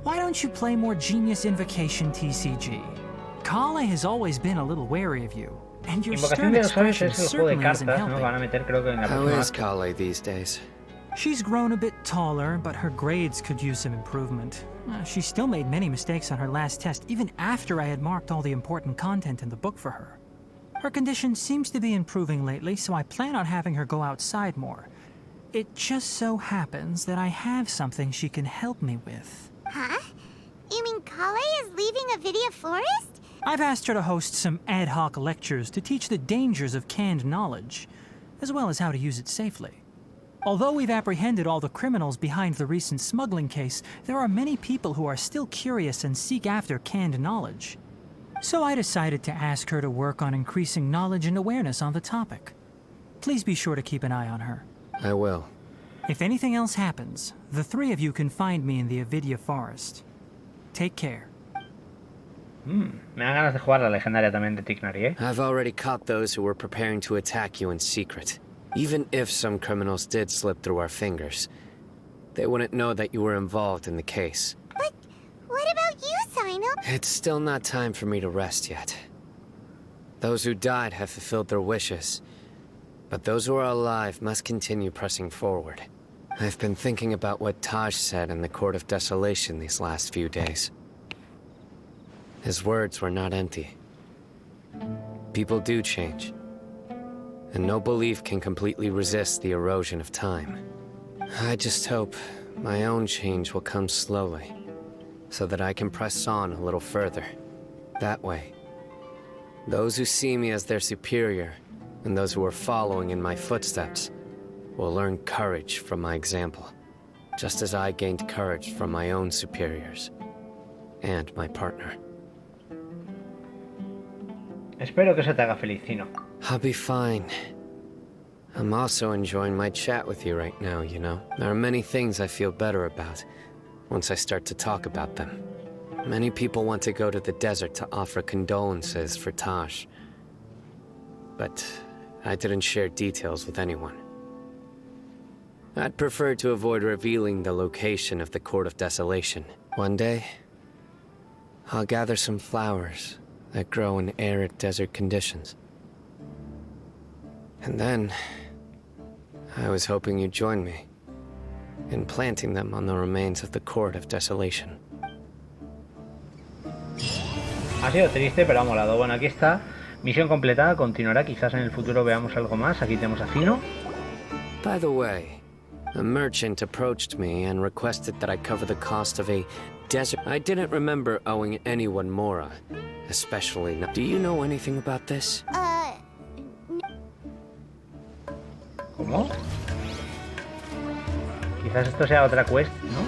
Why don't you play more Genius Invocation TCG? Kale has always been a little wary of you, and your Invocación stern de los Aves expression es el juego de certainly isn't cartas, ¿no? helping. Van a meter, creo que en la How próxima... is Kale these days? She's grown a bit taller, but her grades could use some improvement. She still made many mistakes on her last test, even after I had marked all the important content in the book for her. Her condition seems to be improving lately, so I plan on having her go outside more. It just so happens that I have something she can help me with. Huh? You mean Kale is leaving Avidia Forest? I've asked her to host some ad hoc lectures to teach the dangers of canned knowledge, as well as how to use it safely. Although we've apprehended all the criminals behind the recent smuggling case, there are many people who are still curious and seek after canned knowledge. So I decided to ask her to work on increasing knowledge and awareness on the topic. Please be sure to keep an eye on her. I will. If anything else happens, the three of you can find me in the Avidia Forest. Take care. Me dan ganas de jugar la legendaria también de Tignari, ¿eh? I've already caught those who were preparing to attack you in secret. Even if some criminals did slip through our fingers, they wouldn't know that you were involved in the case. But what about you, Cyno? It's still not time for me to rest yet. Those who died have fulfilled their wishes, but those who are alive must continue pressing forward. I've been thinking about what Taj said in the Court of Desolation these last few days. His words were not empty. People do change, and no belief can completely resist the erosion of time. I just hope my own change will come slowly, so that I can press on a little further. That way, those who see me as their superior, and those who are following in my footsteps, will learn courage from my example, just as I gained courage from my own superiors, and my partner. Espero que eso te haga feliz, Cyno. I'll be fine. I'm also enjoying my chat with you right now, you know. There are many things I feel better about once I start to talk about them. Many people want to go to the desert to offer condolences for Taj, but I didn't share details with anyone. I'd prefer to avoid revealing the location of the Court of Desolation. One day, I'll gather some flowers that grow in arid desert conditions. And then, I was hoping you'd join me in planting them on the remains of the Court of Desolation. Ha sido triste, pero ha molado. Bueno, aquí está. Misión completada, continuará. Quizás en el futuro veamos algo más. Aquí tenemos a Cyno. By the way, a merchant approached me and requested that I cover the cost of a desert. I didn't remember owing anyone Mora, especially not. Do you know anything about this? ¿Cómo? Quizás esto sea otra quest, ¿no?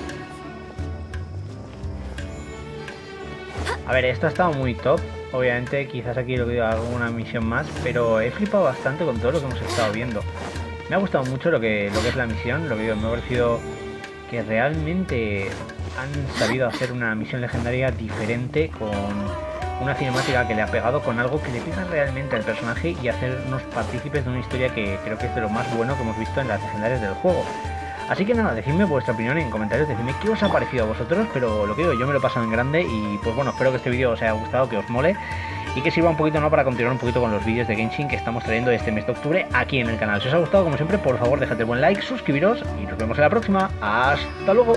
A ver, esto ha estado muy top. Obviamente, quizás aquí lo que digo, alguna misión más, pero he flipado bastante con todo lo que hemos estado viendo. Me ha gustado mucho lo que es la misión, lo que digo, me ha parecido que realmente han sabido hacer una misión legendaria diferente, con una cinemática que le ha pegado, con algo que le pega realmente al personaje y hacernos partícipes de una historia que creo que es de lo más bueno que hemos visto en las legendarias del juego. Así que nada, decidme vuestra opinión en comentarios, decidme qué os ha parecido a vosotros, pero lo que digo, yo me lo he pasado en grande y pues bueno, espero que este vídeo os haya gustado, que os mole y que sirva un poquito, ¿no?, para continuar un poquito con los vídeos de Genshin que estamos trayendo este mes de octubre aquí en el canal. Si os ha gustado, como siempre, por favor, dejad el buen like, suscribiros y nos vemos en la próxima. ¡Hasta luego!